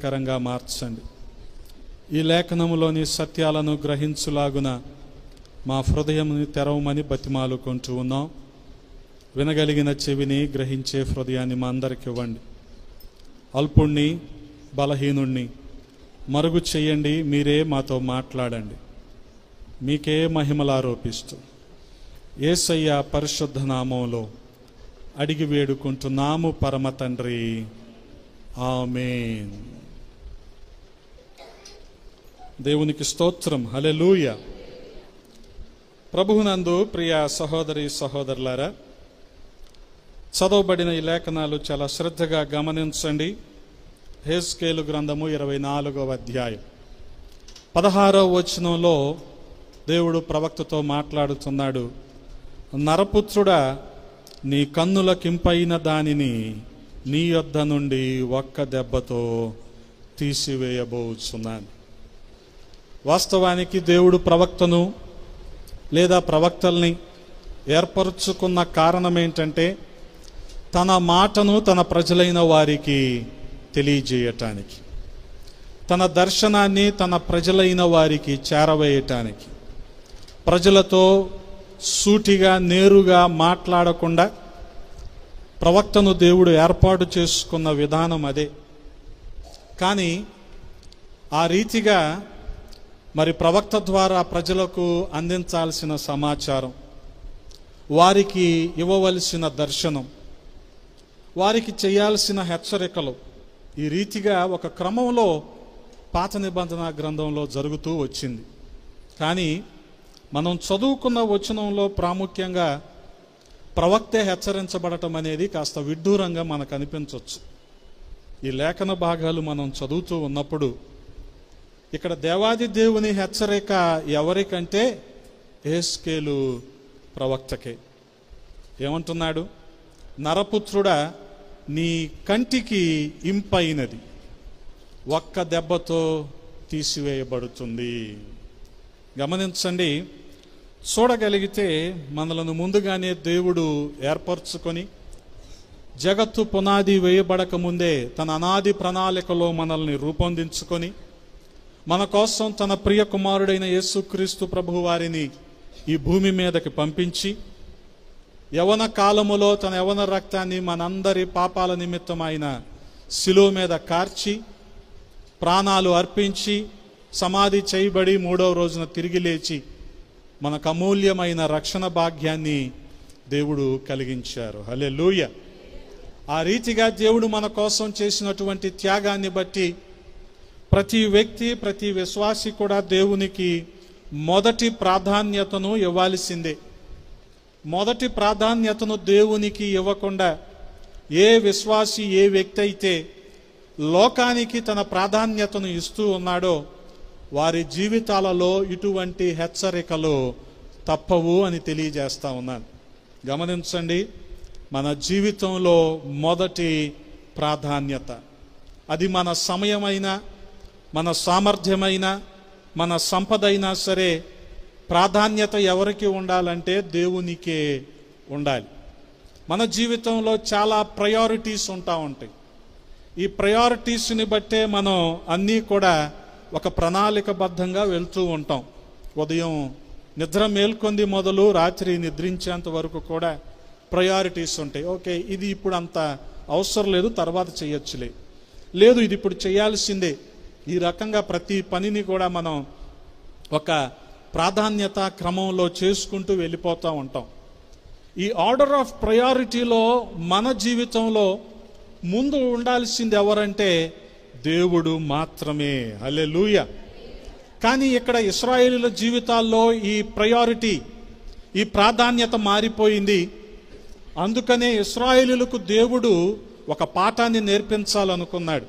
దీవెనకరంగా మార్చండి. ఈ లేఖనములోని సత్యాలను గ్రహించులాగున మా హృదయంని తెరవమని బతిమాలుకుంటూ ఉన్నాం. వినగలిగిన చెవిని, గ్రహించే హృదయాన్ని మా అందరికి ఇవ్వండి. అల్పుణ్ణి, బలహీనుణ్ణి మరుగు చెయ్యండి. మీరే మాతో మాట్లాడండి. మీకే మహిమలు ఆరోపిస్తూ యేసయ్య పరిశుద్ధ నామంలో అడిగి వేడుకుంటున్నాము పరమ తండ్రి, ఆమేన్. దేవునికి స్తోత్రం, హల్లెలూయా. ప్రభువునందు ప్రియ సహోదరి సహోదరులారా, చదవబడిన ఈ లేఖనాలు చాలా శ్రద్ధగా గమనించండి. హెస్కేలు గ్రంథము 24వ అధ్యాయం 16వ వచనంలో దేవుడు ప్రవక్తతో మాట్లాడుతున్నాడు. నరపుత్రుడా, నీ కన్నులకింపైన దానిని నీ యొద్ద నుండి ఒక్క దెబ్బతో తీసివేయబోచున్నాను. వాస్తవానికి దేవుడు ప్రవక్తను లేదా ప్రవక్తల్ని ఏర్పరచుకున్న కారణం ఏంటంటే తన మాటను తన ప్రజలైన వారికి తెలియజేయటానికి, తన దర్శనాన్ని తన ప్రజలైన వారికి చేరవేయటానికి. ప్రజలతో సూటిగా నేరుగా మాట్లాడకుండా ప్రవక్తను దేవుడు ఏర్పాటు చేసుకున్న విధానం అదే. కానీ ఆ రీతిగా మరి ప్రవక్త ద్వారా ప్రజలకు అందించాల్సిన సమాచారం, వారికి ఇవ్వవలసిన దర్శనం, వారికి చేయాల్సిన హెచ్చరికలు ఈ రీతిగా ఒక క్రమంలో పాత నిబంధన గ్రంథంలో జరుగుతూ వచ్చింది. కానీ మనం చదువుకున్న వచనంలో ప్రాముఖ్యంగా ప్రవక్తే హెచ్చరించబడటం అనేది కాస్త విడ్డూరంగా మనకు అనిపించవచ్చు. ఈ లేఖన భాగాలు మనం చదువుతూ ఉన్నప్పుడు ఇక్కడ దేవాది దేవుని హెచ్చరిక ఎవరికంటే యెహెజ్కేలు ప్రవక్తకే. ఏమంటున్నాడు? నరపుత్రుడా, నీ కంటికి ఇంపైనది ఒక్క దెబ్బతో తీసివేయబడుతుంది. గమనించండి, చూడగలిగితే మనలను ముందుగానే దేవుడు ఏర్పరచుకొని జగత్తు పునాది వేయబడక ముందే తన అనాది ప్రణాళికలో మనల్ని రూపొందించుకొని మన కోసం తన ప్రియ కుమారుడైన యేసుక్రీస్తు ప్రభువు వారిని ఈ భూమి మీదకి పంపించి యవన కాలములో తన యవన రక్తాన్ని మనందరి పాపాల నిమిత్తం ఆయన శిలువ మీద కార్చి ప్రాణాలు అర్పించి సమాధి చేయబడి 3వ రోజున తిరిగి లేచి మనకు అమూల్యమైన రక్షణ భాగ్యాన్ని దేవుడు కలిగించారు. హల్లెలూయా. ఆ రీతిగా దేవుడు మన కోసం చేసినటువంటి త్యాగాన్ని బట్టి ప్రతి వ్యక్తి, ప్రతి విశ్వాసి కూడా దేవునికి మొదటి ప్రాధాన్యతను ఇవ్వాల్సిందే. మొదటి ప్రాధాన్యతను దేవునికి ఇవ్వకుండా ఏ విశ్వాసి, ఏ వ్యక్తి అయితే లోకానికి తన ప్రాధాన్యతను ఇస్తూ ఉన్నాడో వారి జీవితాలలో ఇటువంటి హెచ్చరికలు తప్పవు అని తెలియజేస్తా ఉన్నాను. గమనించండి, మన జీవితంలో మొదటి ప్రాధాన్యత, అది మన సమయమైనా, మన సామర్థ్యమైనా, మన సంపద అయినా సరే, ప్రాధాన్యత ఎవరికి ఉండాలంటే దేవునికే ఉండాలి. మన జీవితంలో చాలా ప్రయారిటీస్ ఉంటాయి. ఈ ప్రయారిటీస్ని బట్టే మనం అన్నీ కూడా ఒక ప్రణాళికబద్ధంగా వెళ్తూ ఉంటాం. ఉదయం నిద్ర మేల్కొంది మొదలు రాత్రి నిద్రించేంత వరకు కూడా ప్రయారిటీస్ ఉంటాయి. ఓకే, ఇది ఇప్పుడు అంత అవసరం లేదు, తర్వాత చేయొచ్చులే, లేదు ఇది ఇప్పుడు చేయాల్సిందే. ఈ రకంగా ప్రతి పనిని కూడా మనం ఒక ప్రాధాన్యత క్రమంలో చేసుకుంటూ వెళ్ళిపోతూ ఉంటాం. ఈ ఆర్డర్ ఆఫ్ ప్రయారిటీలో మన జీవితంలో ముందు ఉండాల్సింది ఎవరంటే దేవుడు మాత్రమే. హల్లెలూయా. కానీ ఇక్కడ ఇశ్రాయేలీయుల జీవితాల్లో ఈ ప్రయారిటీ, ఈ ప్రాధాన్యత మారిపోయింది. అందుకనే ఇశ్రాయేలీయులకు దేవుడు ఒక పాఠాన్ని నేర్పించాలనుకున్నాడు.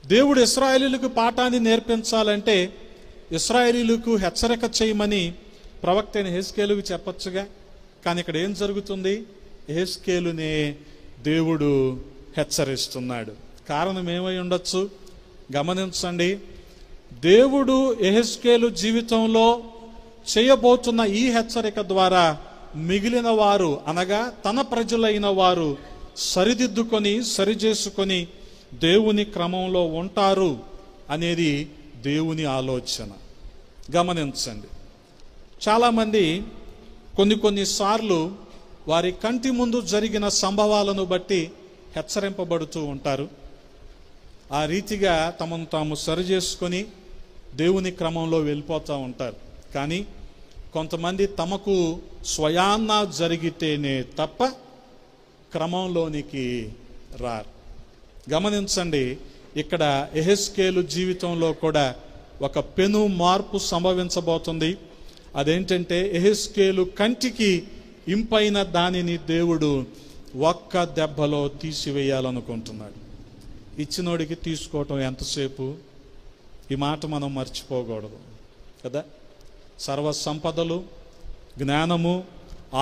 దేవుడు ఇశ్రాయేలీయులకు పాఠాన్ని నేర్పించాలంటే ఇశ్రాయేలీయులకు హెచ్చరిక చేయమని ప్రవక్త అయిన యెహెజ్కేలుకు చెప్పొచ్చుగా. కానీ ఇక్కడ ఏం జరుగుతుంది? యెహెజ్కేలునే దేవుడు హెచ్చరిస్తున్నాడు. కారణం ఏమై ఉండొచ్చు? గమనించండి, దేవుడు యెహెజ్కేలు జీవితంలో చేయబోతున్న ఈ హెచ్చరిక ద్వారా మిగిలిన వారు, అనగా తన ప్రజలైన వారు సరిదిద్దుకొని, సరిచేసుకొని దేవుని క్రమంలో ఉంటారు అనేది దేవుని ఆలోచన. గమనించండి, చాలామంది కొన్నిసార్లు వారి కంటి ముందు జరిగిన సంభవాలను బట్టి హెచ్చరింపబడుతూ ఉంటారు. ఆ రీతిగా తమను తాము సరిచేసుకొని దేవుని క్రమంలో వెళ్ళిపోతూ ఉంటారు. కానీ కొంతమంది తమకు స్వయాన్న జరిగితేనే తప్ప క్రమంలోనికి రారు. గమనించండి, ఇక్కడ యెహెజ్కేలు జీవితంలో కూడా ఒక పెను మార్పు సంభవించబోతుంది. అదేంటంటే, యెహెజ్కేలు కంటికి ఇంపైన దానిని దేవుడు ఒక్క దెబ్బలో తీసివేయాలనుకుంటున్నాడు. ఇచ్చినోడికి తీసుకోవటం ఎంతసేపు? ఈ మాట మనం మర్చిపోకూడదు కదా. సర్వ సంపదలు, జ్ఞానము,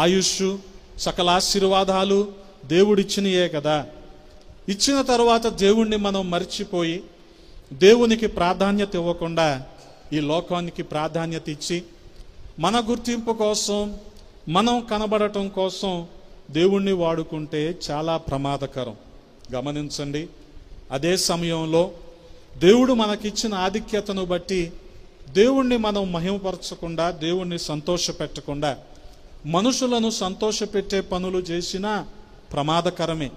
ఆయుష్, సకల ఆశీర్వాదాలు దేవుడిచ్చినయే కదా. ఇచ్చిన తర్వాత దేవుణ్ణి మనం మర్చిపోయి దేవునికి ప్రాధాన్యత ఇవ్వకుండా ఈ లోకానికి ప్రాధాన్యత ఇచ్చి మన గుర్తింపు కోసం, మనం కనబడటం కోసం దేవుణ్ణి వాడుకుంటే చాలా ప్రమాదకరం. గమనించండి, అదే సమయంలో దేవుడు మనకిచ్చిన ఆధిక్యతను బట్టి దేవుణ్ణి మనం మహిమపరచకుండా, దేవుణ్ణి సంతోషపెట్టకుండా మనుషులను సంతోషపెట్టే పనులు చేసినా ప్రమాదకరమే.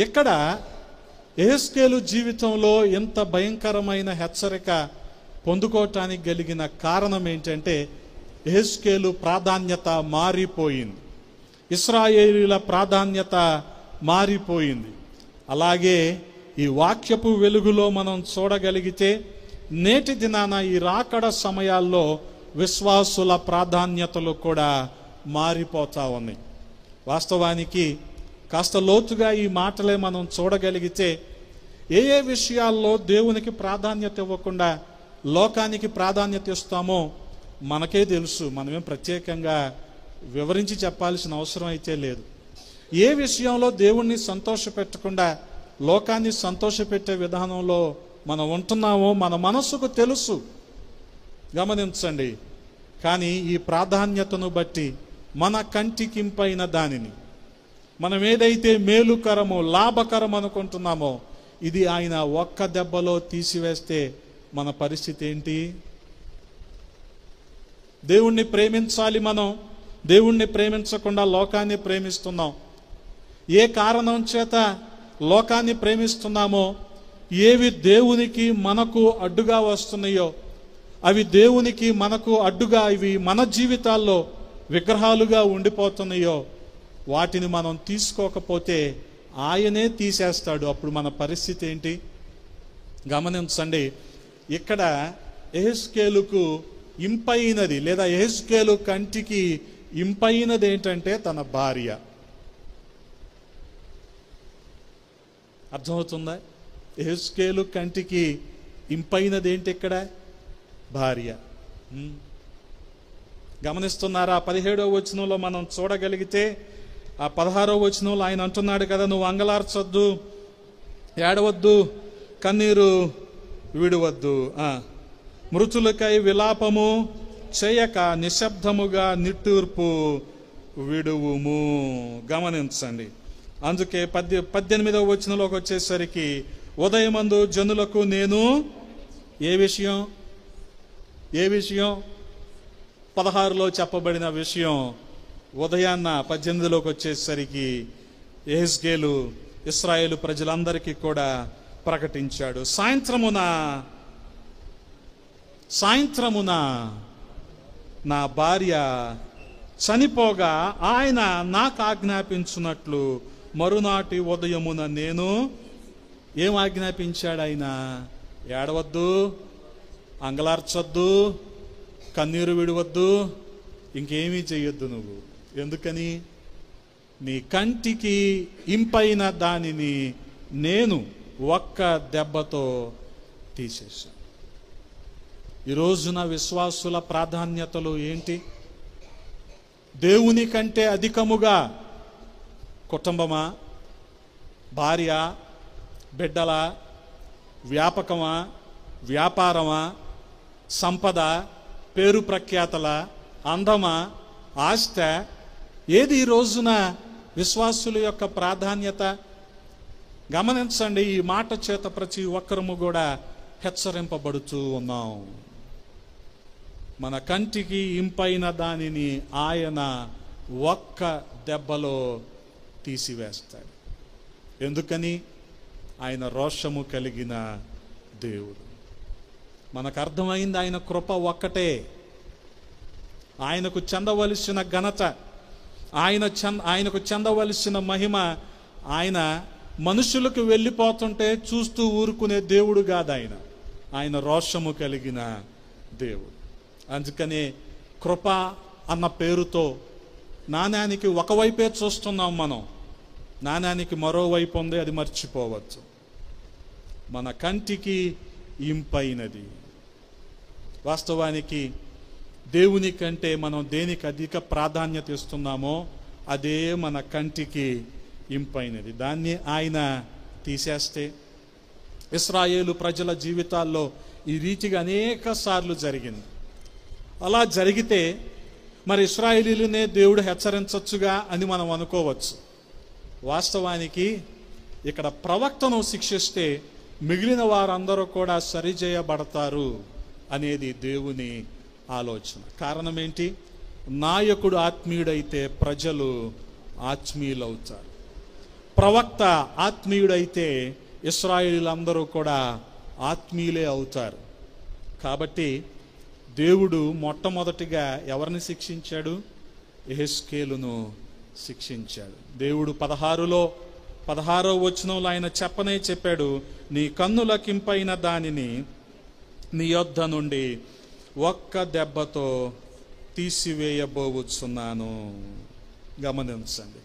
ఇక్కడ యెహెజ్కేలు జీవితంలో ఎంత భయంకరమైన హెచ్చరిక పొందుకోవటానికి కలిగిన కారణం ఏంటంటే, యెహెజ్కేలు ప్రాధాన్యత మారిపోయింది. ఇశ్రాయేలీయుల ప్రాధాన్యత మారిపోయింది. అలాగే ఈ వాక్యపు వెలుగులో మనం చూడగలిగితే నేటి దినాన ఈ రాకడ సమయాల్లో విశ్వాసుల ప్రాధాన్యతలు కూడా మారిపోతా ఉన్నాయి. వాస్తవానికి కాస్త లోతుగా ఈ మాటలే మనం చూడగలిగితే ఏ ఏ విషయాల్లో దేవునికి ప్రాధాన్యత ఇవ్వకుండా లోకానికి ప్రాధాన్యత ఇస్తామో మనకే తెలుసు. మనమేం ప్రత్యేకంగా వివరించి చెప్పాల్సిన అవసరం అయితే లేదు. ఏ విషయంలో దేవుణ్ణి సంతోషపెట్టకుండా లోకాన్ని సంతోషపెట్టే విధానంలో మనం ఉంటున్నామో మన మనసుకు తెలుసు. గమనించండి, కానీ ఈ ప్రాధాన్యతను బట్టి మన కంటికింపైన దానిని మనం ఏదైతే మేలుకరమో లాభకరం అనుకుంటున్నామో ఇది ఆయన ఒక్క దెబ్బలో తీసివేస్తే మన పరిస్థితి ఏంటి? దేవుణ్ణి ప్రేమించాలి. మనం దేవుణ్ణి ప్రేమించకుండా లోకాన్ని ప్రేమిస్తున్నాం. ఏ కారణం చేత లోకాన్ని ప్రేమిస్తున్నామో, ఏవి దేవునికి మనకు అడ్డుగా వస్తున్నాయో, అవి దేవునికి మనకు అడ్డుగా, ఇవి మన జీవితాల్లో విగ్రహాలుగా ఉండిపోతున్నాయో వాటిని మనం తీసుకోకపోతే ఆయనే తీసేస్తాడు. అప్పుడు మన పరిస్థితి ఏంటి? గమనించండి, ఇక్కడ యెహెజ్కేలుకు ఇంపైనది లేదా యెహెజ్కేలు కంటికి ఇంపైనది ఏంటంటే తన భార్య. అర్థమవుతుందా? యెహెజ్కేలు కంటికి ఇంపైనది ఏంటి ఇక్కడ? భార్య. గమనిస్తున్నారా? 17వ వచనంలో మనం చూడగలిగితే ఆ 16వ వచనంలో ఆయన అంటున్నాడు కదా, నువ్వు అంగలార్చొద్దు, ఏడవద్దు, కన్నీరు విడవద్దు, మృతులకై విలాపము చేయక నిశ్శబ్దముగా నిట్టూర్పు విడువుము. గమనించండి, అందుకే 18వ వచనంలోకి వచ్చేసరికి ఉదయమందు జనులకు నేను ఏ విషయం 16లో చెప్పబడిన విషయం ఉదయాన్న 18లోకి వచ్చేసరికి యెహెజ్కేలు ఇశ్రాయేలు ప్రజలందరికీ కూడా ప్రకటించాడు. సాయంత్రమున నా భార్య చనిపోగా ఆయన నాకు ఆజ్ఞాపించున్నట్లు మరునాటి ఉదయమున నేను ఏం ఆజ్ఞాపించాడు ఆయన? ఏడవద్దు, అంగలార్చొద్దు, కన్నీరు విడవద్దు, ఇంకేమీ చెయ్యొద్దు నువ్వు. ఎందుకని? నీ కంటికి ఇంపైన దానిని నేను ఒక్క దెబ్బతో తీసేశాను. ఈ రోజున విశ్వాసుల ప్రాధాన్యతలు ఏంటి? దేవుని కంటే అధికముగా కుటుంబమా, భార్య, బిడ్డల, వ్యాపకమా, వ్యాపారమా, సంపద, పేరు ప్రఖ్యాతల, అందమా, ఆస్త, ఏది ఈ రోజున విశ్వాసుల యొక్క ప్రాధాన్యత? గమనించండి, ఈ మాట చేత ప్రతి ఒక్కరము కూడా హెచ్చరింపబడుతూ ఉన్నాం. మన కంటికి ఇంపైన దానిని ఆయన ఒక్క దెబ్బలో తీసివేస్తాడు. ఎందుకని? ఆయన రోషము కలిగిన దేవుడు. మనకు అర్థమైంది, ఆయన కృప ఒక్కటే. ఆయనకు చెందవలసిన ఘనత, ఆయనకు చెందవలసిన మహిమ, ఆయన మనుషులకు వెళ్ళిపోతుంటే చూస్తూ ఊరుకునే దేవుడు కాదు. ఆయన రోషము కలిగిన దేవుడు. అందుకనే కృప అన్న పేరుతో నాణ్యానికి ఒకవైపే చూస్తున్నాం మనం. నాణ్యానికి మరోవైపు ఉంది, అది మర్చిపోవచ్చు. మన కంటికి ఇంపైనది. వాస్తవానికి దేవుని కంటే మనం దేనికి అధిక ప్రాధాన్యత ఇస్తున్నామో అదే మన కంటికి ఇంపైనది. దాన్ని ఆయన తీసేస్తే, ఇశ్రాయేలు ప్రజల జీవితాల్లో ఈ రీతిగా అనేక సార్లు జరిగింది. అలా జరిగితే మరి ఇశ్రాయేలీయులనే దేవుడు హెచ్చరించచ్చుగా అని మనం అనుకోవచ్చు. వాస్తవానికి ఇక్కడ ప్రవక్తను శిక్షిస్తే మిగిలిన వారందరూ కూడా సరిచేయబడతారు అనేది దేవుని ఆలోచన. కారణం ఏంటి? నాయకుడు ఆత్మీయుడైతే ప్రజలు ఆత్మీయులవుతారు. ప్రవక్త ఆత్మీయుడైతే ఇశ్రాయేలీయులందరూ కూడా ఆత్మీయులే అవుతారు. కాబట్టి దేవుడు మొట్టమొదటిగా ఎవరిని శిక్షించాడు? యెహెజ్కేలును శిక్షించాడు. దేవుడు 16వ వచనంలో ఆయన చెప్పాడు, నీ కన్నులకింపైన దానిని నీ యొద్ద నుండి ఒక్క దెబ్బతో తీసివేయబోతున్నాను. గమనించండి,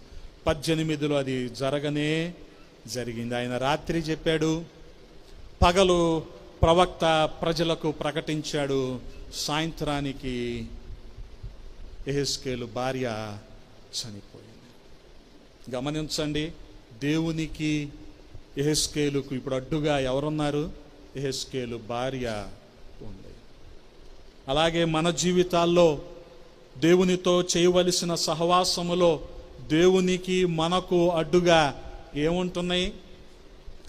18లో అది జరిగింది. ఆయన రాత్రి చెప్పాడు, పగలు ప్రవక్త ప్రజలకు ప్రకటించాడు, సాయంత్రానికి యెహెజ్కేలు భార్య చనిపోయింది. గమనించండి, దేవునికి యెహెజ్కేలుకు ఇప్పుడు అడ్డుగా ఎవరున్నారు? యెహెజ్కేలు భార్య ఉంది. అలాగే మన జీవితాల్లో దేవునితో చేయవలసిన సహవాసములో దేవునికి మనకు అడ్డుగా ఏముంటున్నాయి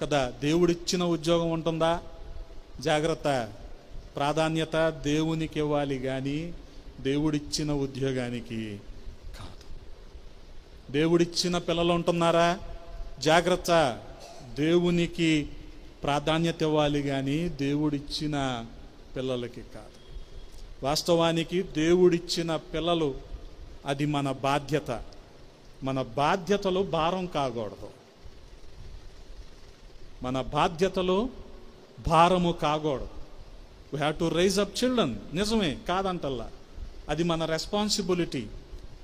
కదా? దేవుడిచ్చిన ఉద్యోగం ఉంటుందా? జాగ్రత్త, ప్రాధాన్యత దేవునికి ఇవ్వాలి కానీ దేవుడిచ్చిన ఉద్యోగానికి కాదు. దేవుడిచ్చిన పిల్లలు ఉంటున్నారా? జాగ్రత్త, దేవునికి ప్రాధాన్యత ఇవ్వాలి కానీ దేవుడిచ్చిన పిల్లలకి కాదు. వాస్తవానికి దేవుడిచ్చిన పిల్లలు అది మన బాధ్యత. మన బాధ్యతలు భారం కాకూడదు. మన బాధ్యతలు భారము కాకూడదు. We have to raise up children. నిజమే, కాదంటల్లా. అది మన responsibility.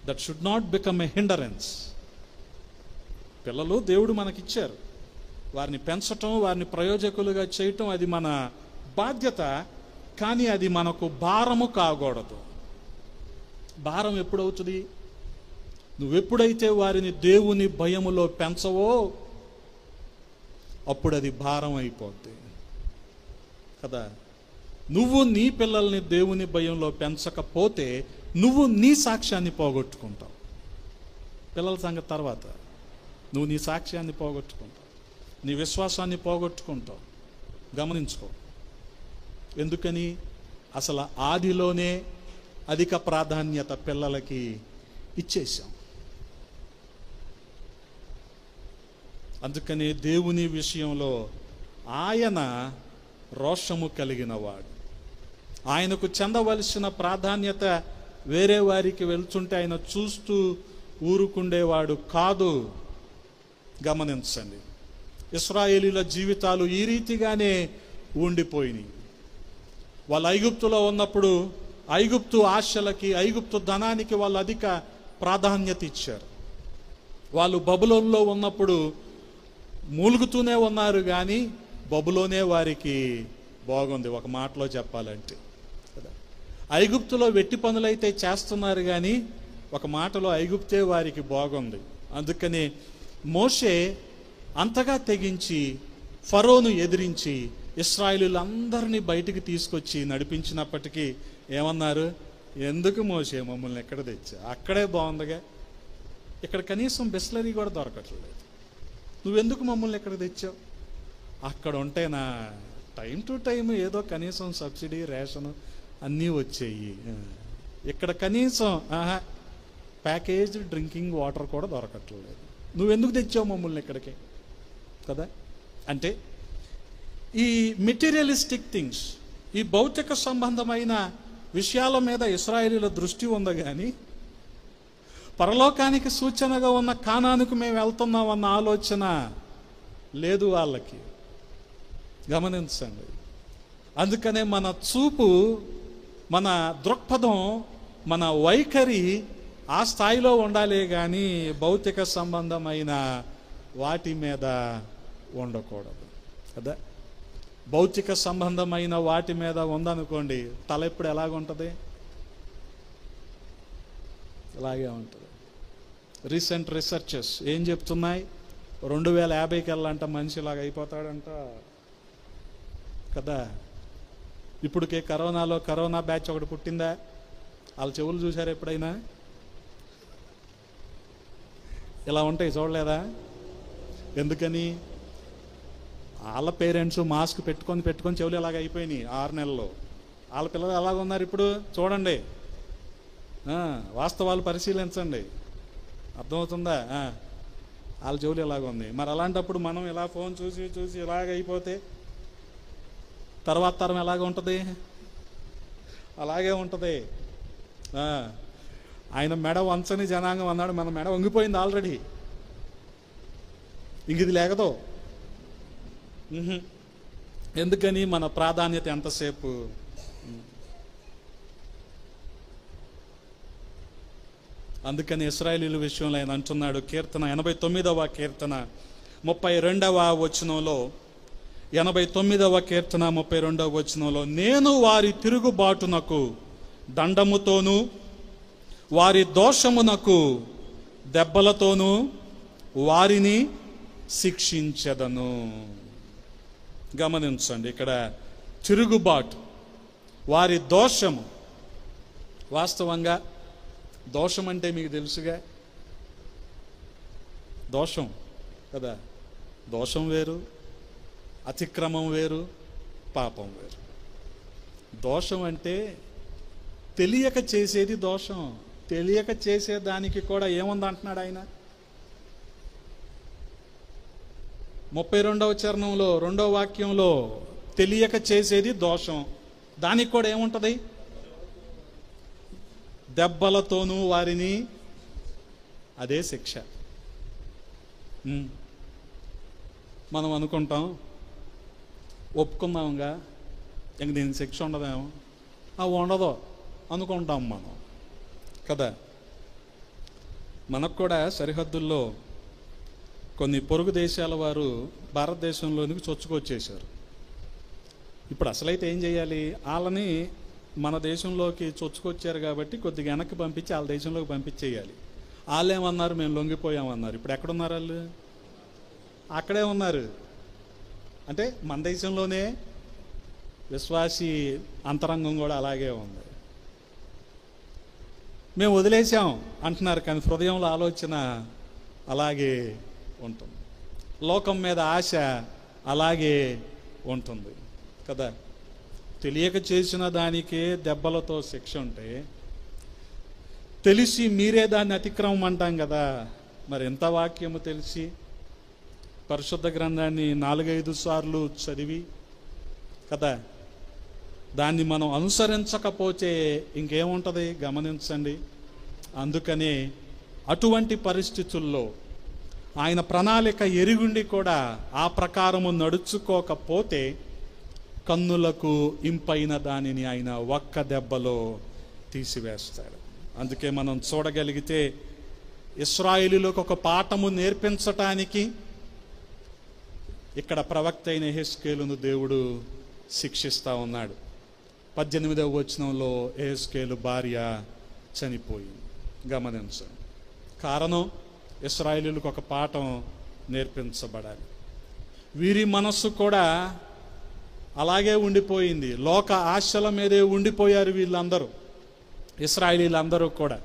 That should not become a hindrance. పిల్లలు దేవుడు మనకిచ్చారు. వారిని పెంచటం, వారిని ప్రయోజకులుగా చేయటం అది మన బాధ్యత. కానీ అది మనకు భారము కాకూడదు. భారం ఎప్పుడవుతుంది? నువ్వెప్పుడైతే వారిని దేవుని భయములో పెంచవో అప్పుడు అది భారం అయిపోద్ది కదా. నువ్వు నీ పిల్లల్ని దేవుని భయంలో పెంచకపోతే నువ్వు నీ సాక్ష్యాన్ని పోగొట్టుకుంటావు. పిల్లల సంగతి తర్వాత. నువ్వు నీ సాక్ష్యాన్ని పోగొట్టుకుంటావు, నీ విశ్వాసాన్ని పోగొట్టుకుంటావు. గమనించుకో. ఎందుకని? అసలు ఆదిలోనే అధిక ప్రాధాన్యత పిల్లలకి ఇచ్చేసాం. అందుకని దేవుని విషయంలో ఆయన రోషము కలిగిన వాడు. ఆయనకు చెందవలసిన ప్రాధాన్యత వేరే వారికి వెళ్తుంటే ఆయన చూస్తూ ఊరుకుండేవాడు కాదు. గమనించండి, ఇశ్రాయేలీయుల జీవితాలు ఈ రీతిగానే ఉండిపోయినాయి. వాళ్ళు ఐగుప్తులో ఉన్నప్పుడు ఐగుప్తు ఆశలకి, ఐగుప్తు ధనానికి వాళ్ళు అధిక ప్రాధాన్యత ఇచ్చారు. వాళ్ళు బబులోనులో ఉన్నప్పుడు మూలుగుతూనే ఉన్నారు కానీ బబులోనే వారికి బాగుంది. ఒక మాటలో చెప్పాలంటే కదా, ఐగుప్తులో వెట్టి పనులైతే చేస్తున్నారు కానీ ఒక మాటలో ఐగుప్తే వారికి బాగుంది. అందుకని మోషే అంతగా తెగించి ఫరోను ఎదిరించి ఇశ్రాయేలీయులందరినీ బయటికి తీసుకొచ్చి నడిపించినప్పటికీ ఏమన్నారు? ఎందుకు మోషే మమ్మల్ని ఎక్కడ తెచ్చా? అక్కడే బాగుందిగా, ఇక్కడ కనీసం బిస్లరీ కూడా దొరకట్లేదు. నువ్వెందుకు మమ్మల్ని ఇక్కడికి తెచ్చావు? అక్కడ ఉంటేనా టైం టు టైం ఏదో కనీసం సబ్సిడీ, రేషను అన్నీ వచ్చాయి. ఇక్కడ కనీసం ప్యాకేజ్ డ్రింకింగ్ వాటర్ కూడా దొరకట్లేదు. నువ్వెందుకు తెచ్చావు మమ్మల్ని ఇక్కడికి కదా? అంటే ఈ మెటీరియలిస్టిక్ థింగ్స్, ఈ భౌతిక సంబంధమైన విషయాల మీద ఇశ్రాయేలీల దృష్టి ఉంది, కానీ పరలోకానికి సూచనగా ఉన్న కానానుకు మేము వెళ్తున్నామన్న ఆలోచన లేదు వాళ్ళకి. గమనించండి. అందుకనే మన చూపు, మన దృక్పథం, మన వైఖరి ఆ స్థాయిలో ఉండాలి, కానీ భౌతిక సంబంధమైన వాటి మీద ఉండకూడదు కదా. భౌతిక సంబంధమైన వాటి మీద ఉందనుకోండి, తల ఎప్పుడు ఎలాగుంటుంది? అలాగే ఉంటుంది. రీసెంట్ రీసెర్చెస్ ఏం చెప్తున్నాయి? 2050కి వెళ్ళాలంట మనిషి ఇలాగ అయిపోతాడంట కదా. ఇప్పటికే కరోనా బ్యాచ్ ఒకటి పుట్టిందా? వాళ్ళ చెవులు చూశారు ఎప్పుడైనా? ఇలా ఉంటాయి, చూడలేదా? ఎందుకని? వాళ్ళ పేరెంట్స్ మాస్క్ పెట్టుకొని చెవులు ఇలాగ అయిపోయినాయి 6 నెలల్లో. వాళ్ళ పిల్లలు ఎలాగ ఉన్నారు ఇప్పుడు చూడండి. వాస్తవాలు పరిశీలించండి, అర్థమవుతుందా? వాళ్ళ చెవులు ఎలాగ ఉంది. మరి అలాంటప్పుడు మనం ఇలా ఫోన్ చూసి ఇలాగ అయిపోతే తర్వాత తరం ఎలాగ ఉంటుంది? అలాగే ఉంటుంది. ఆయన మెడ వంచని జనాంగం అన్నాడు, మన మెడ వంగిపోయింది ఆల్రెడీ, ఇంక ఇది లేకదో. ఎందుకని? మన ప్రాధాన్యత ఎంతసేపు. అందుకని ఇశ్రాయేలీయుల విషయంలో ఆయన అంటున్నాడు, కీర్తన 89వ కీర్తన 32వ వచనంలో, 89వ కీర్తన 32వ వచనంలో, నేను వారి తిరుగుబాటునకు దండముతోనూ వారి దోషమునకు దెబ్బలతోనూ వారిని శిక్షించెదను. గమనించండి, ఇక్కడ తిరుగుబాటు, వారి దోషము. వాస్తవంగా దోషం అంటే మీకు తెలుసుగా, దోషం కదా. దోషం వేరు, అతిక్రమం వేరు, పాపం వేరు. దోషం అంటే తెలియక చేసేది దోషం. తెలియక చేసేదానికి కూడా ఏముంది అంటున్నాడు ఆయన 32వ చరణంలో 2వ వాక్యంలో. తెలియక చేసేది దోషం, దానికి కూడా ఏముంటుంది? దెబ్బలతోనూ వారిని, అదే శిక్ష. మనం అనుకుంటాం, ఒప్పుకుందాంగా, ఇంక దీనికి శిక్ష ఉండదేమో. ఉండదో అనుకుంటాం మనం కదా. మనకు కూడా సరిహద్దుల్లో కొన్ని పొరుగు దేశాల వారు భారతదేశంలోనికి చొచ్చుకొచ్చేశారు. ఇప్పుడు అసలైతే ఏం చేయాలి? వాళ్ళని మన దేశంలోకి చొచ్చుకొచ్చారు కాబట్టి కొద్దిగా వెనక్కి పంపించి వాళ్ళ దేశంలోకి పంపించేయాలి. వాళ్ళు ఏమన్నారు? మేము లొంగిపోయామన్నారు. ఇప్పుడు ఎక్కడున్నారు వాళ్ళు? అక్కడే ఉన్నారు. అంటే మన దేశంలోనే విశ్వాసీ అంతరంగం కూడా అలాగే ఉంది. మేము వదిలేసాం అంటున్నారు, కానీ హృదయంలో ఆలోచన అలాగే ఉంటుంది. లోకం మీద ఆశ అలాగే ఉంటుంది కదా. తెలియక చేసిన దానికే దెబ్బలతో శిక్ష ఉంటే, తెలిసి మీరే దాన్ని అతిక్రమం అంటాం కదా. మరి ఎంత వాక్యము తెలిసి పరిశుద్ధ గ్రంథాన్ని 4-5 సార్లు చదివి కదా, దాన్ని మనం అనుసరించకపోతే ఇంకేముంటుంది? గమనించండి. అందుకనే అటువంటి పరిస్థితుల్లో ఆయన ప్రణాళిక ఎరుగుండి కూడా ఆ ప్రకారము నడుచుకోకపోతే కన్నులకు ఇంపైన దానిని ఆయన ఒక్క దెబ్బలో తీసివేస్తాడు. అందుకే మనం చూడగలిగితే ఇశ్రాయేలీయులకు ఒక పాఠము నేర్పించటానికి ఇక్కడ ప్రవక్త అయిన యెహెజ్కేలును దేవుడు శిక్షిస్తూ ఉన్నాడు. 18వ వచనంలో యెహెజ్కేలు భార్య చనిపోయింది. గమనించండి. కారణం, ఇశ్రాయేలీయులకు ఒక పాఠం నేర్పించబడాలి. వీరి మనస్సు కూడా అలాగే ఉండిపోయింది. లోక ఆశల మీదే ఉండిపోయారు వీళ్ళందరూ, ఇశ్రాయేలీయులందరూ కూడా.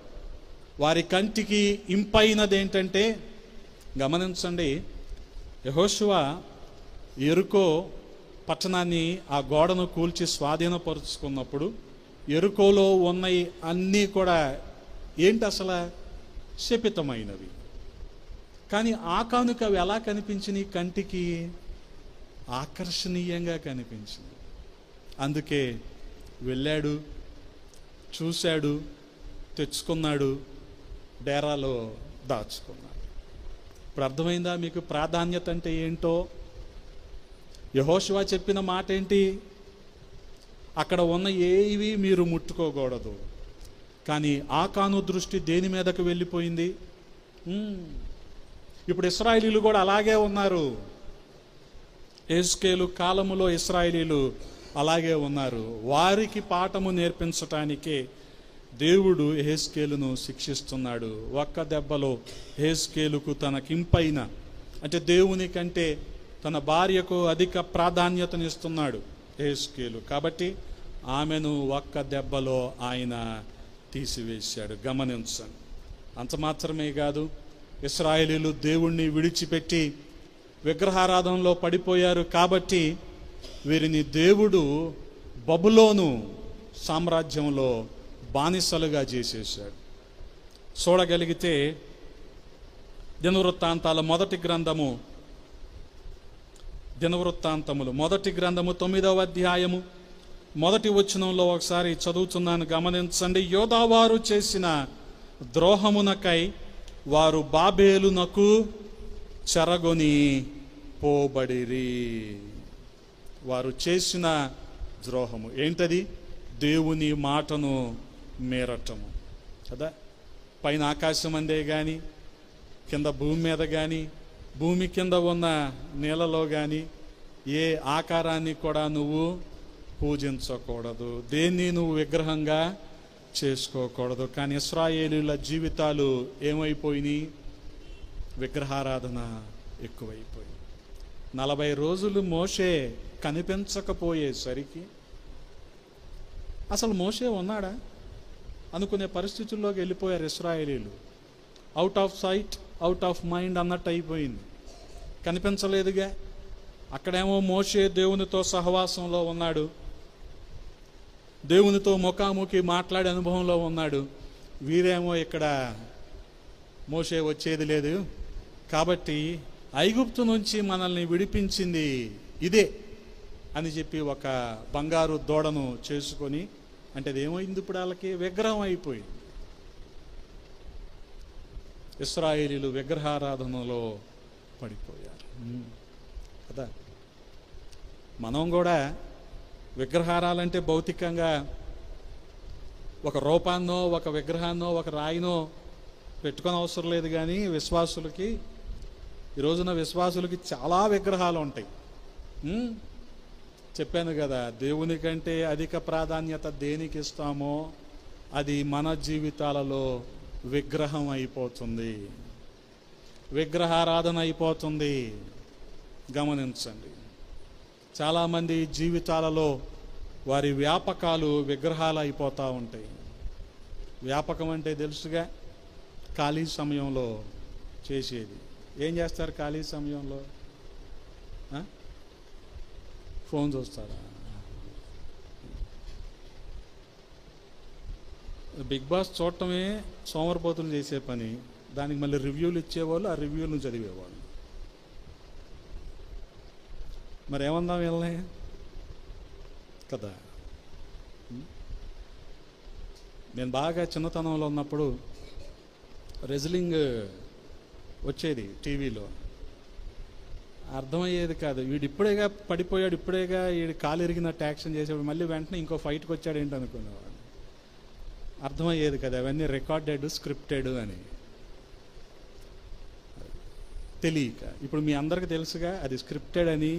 వారి కంటికి ఇంపైనది ఏంటంటే, గమనించండి, యెహోషువ యెరికో పట్టణాన్ని, ఆ గోడను కూల్చి స్వాధీనపరుచుకున్నప్పుడు యెరికోలో ఉన్నవి అన్నీ కూడా ఏంటి అసలు? శపితమైనవి. కానీ ఆకానుకు అవి ఎలా కనిపించినాయి? కంటికి ఆకర్షణీయంగా కనిపించింది. అందుకే వెళ్ళాడు, చూశాడు, తెచ్చుకున్నాడు, డేరాలో దాచుకున్నాడు. ఇప్పుడు అర్థమైందా మీకు ప్రాధాన్యత అంటే ఏంటో? యెహోషువ చెప్పిన మాట ఏంటి? అక్కడ ఉన్న ఏవి మీరు ముట్టుకోకూడదు. కానీ ఆకాను దృష్టి దేని మీదకు వెళ్ళిపోయింది? ఇప్పుడు ఇశ్రాయేలీలు కూడా అలాగే ఉన్నారు. యెహెజ్కేలు కాలములో ఇశ్రాయేలీలు అలాగే ఉన్నారు. వారికి పాఠము నేర్పించటానికే దేవుడు యెహెజ్కేలును శిక్షిస్తున్నాడు. ఒక్క దెబ్బలో యెహెజ్కేలుకు తనకింపైన, అంటే దేవుని కంటే తన భార్యకు అధిక ప్రాధాన్యతనిస్తున్నాడు యెహెజ్కేలు. కాబట్టి ఆమెను ఒక్క దెబ్బలో ఆయన తీసివేశాడు. గమనించండి. అంత మాత్రమే కాదు, ఇశ్రాయేలీలు దేవుణ్ణి విడిచిపెట్టి విగ్రహారాధనలో పడిపోయారు. కాబట్టి వీరిని దేవుడు బబులోను సామ్రాజ్యంలో బానిసలుగా చేసేశాడు. చూడగలిగితే దినవృత్తాంతాల మొదటి గ్రంథము, దినవృత్తాంతములు మొదటి గ్రంథము 9వ అధ్యాయము మొదటి వచనంలో ఒకసారి చదువుతున్నాను, గమనించండి. యోధావారు చేసిన ద్రోహమునకై వారు బాబేలునకు చెరగొని పోబడిరి. వారు చేసిన ద్రోహము ఏంటది? దేవుని మాటను మీరటము కదా. పైన ఆకాశం అందే కానీ, కింద భూమి మీద కానీ, భూమి కింద ఉన్న నీళ్ళలో కానీ ఏ ఆకారాన్ని కూడా నువ్వు పూజించకూడదు, దేన్ని నువ్వు విగ్రహంగా చేసుకోకూడదు. కానీ ఇశ్రాయేలీల జీవితాలు ఏమైపోయినాయి? విగ్రహారాధన ఎక్కువైపోయింది. 40 రోజులు మోషే కనిపించకపోయేసరికి అసలు మోషే ఉన్నాడా అనుకునే పరిస్థితుల్లోకి వెళ్ళిపోయారు ఇశ్రాయేలీలు. Out of sight out of mind అన్నట్టు అయిపోయింది. కనిపించలేదుగా. అక్కడేమో మోషే దేవునితో సహవాసంలో ఉన్నాడు, దేవునితో ముఖాముఖి మాట్లాడే అనుభవంలో ఉన్నాడు. వీరేమో ఇక్కడ మోషే వచ్చేది లేదు, కాబట్టి ఐగుప్తు నుంచి మనల్ని విడిపించింది ఇదే అని చెప్పి ఒక బంగారు దూడను చేసుకొని, అంటే అది ఏమైంది? ఇప్పుడు వాళ్ళకి విగ్రహం అయిపోయింది. ఇశ్రాయేలీలు విగ్రహారాధనలో పడిపోయారు కదా. మనం కూడా విగ్రహారాలంటే భౌతికంగా ఒక రూపాన్నో, ఒక విగ్రహాన్నో, ఒక రాయినో పెట్టుకొని అవసరం లేదు. కానీ విశ్వాసులకి, ఈ రోజున విశ్వాసులకి చాలా విగ్రహాలు ఉంటాయి. చెప్పాను కదా, దేవుని కంటే అధిక ప్రాధాన్యత దేనికి ఇస్తామో అది మన జీవితాలలో విగ్రహం అయిపోతుంది, విగ్రహారాధన అయిపోతుంది. గమనించండి. చాలామంది జీవితాలలో వారి వ్యాపకాలు విగ్రహాలు అయిపోతూ ఉంటాయి. వ్యాపకం అంటే తెలుసుగా, ఖాళీ సమయంలో చేసేది. ఏం చేస్తారు ఖాళీ సమయంలో? ఫోన్ చూస్తారా? బిగ్ బాస్ చూడటమే సోమరిపోతులు చేసే పని. దానికి మళ్ళీ రివ్యూలు ఇచ్చేవాళ్ళు, ఆ రివ్యూలను చదివేవాళ్ళు. మరి ఏమందాం వీళ్ళని కదా. నేను బాగా చిన్నతనంలో ఉన్నప్పుడు రెజ్లింగ్ వచ్చేది టీవీలో. అర్థమయ్యేది కాదు. వీడు ఇప్పుడేగా పడిపోయాడు, ఇప్పుడేగా వీడు కాలు ఎరిగినట్టు యాక్షన్ చేసేవాడు, మళ్ళీ వెంటనే ఇంకో ఫైట్కి వచ్చాడు ఏంటి అనుకునేవాడు. అర్థమయ్యేది కదా అవన్నీ రికార్డెడ్, స్క్రిప్టెడ్ అని తెలియక. ఇప్పుడు మీ అందరికీ తెలుసుగా అది స్క్రిప్టెడ్ అని,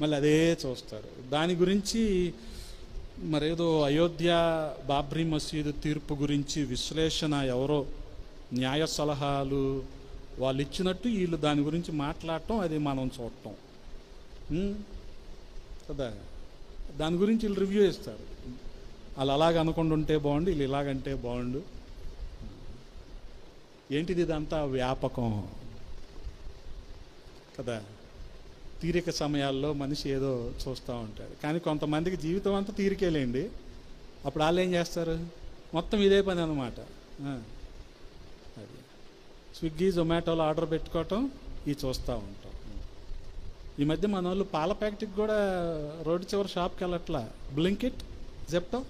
మళ్ళీ అదే చూస్తారు. దాని గురించి మరేదో అయోధ్య బాబ్రీ మసీదు తీర్పు గురించి విశ్లేషణ ఎవరో న్యాయ సలహాలు వాళ్ళు ఇచ్చినట్టు వీళ్ళు దాని గురించి మాట్లాడటం, అది మనం చూడటం కదా. దాని గురించి వీళ్ళు రివ్యూ ఇస్తారు. వాళ్ళు అలాగ అనుకుండా ఉంటే బాగుండు, వీళ్ళు ఇలాగంటే బాగుండు. ఏంటిది? ఇదంతా వ్యాపకం. కదా. తీరిక సమయాల్లో మనిషి ఏదో చూస్తూ ఉంటాడు. కానీ కొంతమందికి జీవితం అంతా తీరికేలేండి. అప్పుడు వాళ్ళు ఏం చేస్తారు, మొత్తం ఇదే పని అన్నమాట. అది స్విగ్గీ జొమాటోలో ఆర్డర్ పెట్టుకోవటం, ఇవి చూస్తూ ఉంటాం. ఈ మధ్య మన వాళ్ళు పాల ప్యాకెట్కి కూడా రోడ్డు చివరి షాప్కి వెళ్ళట్లా, బ్లింకిట్, జెప్టో.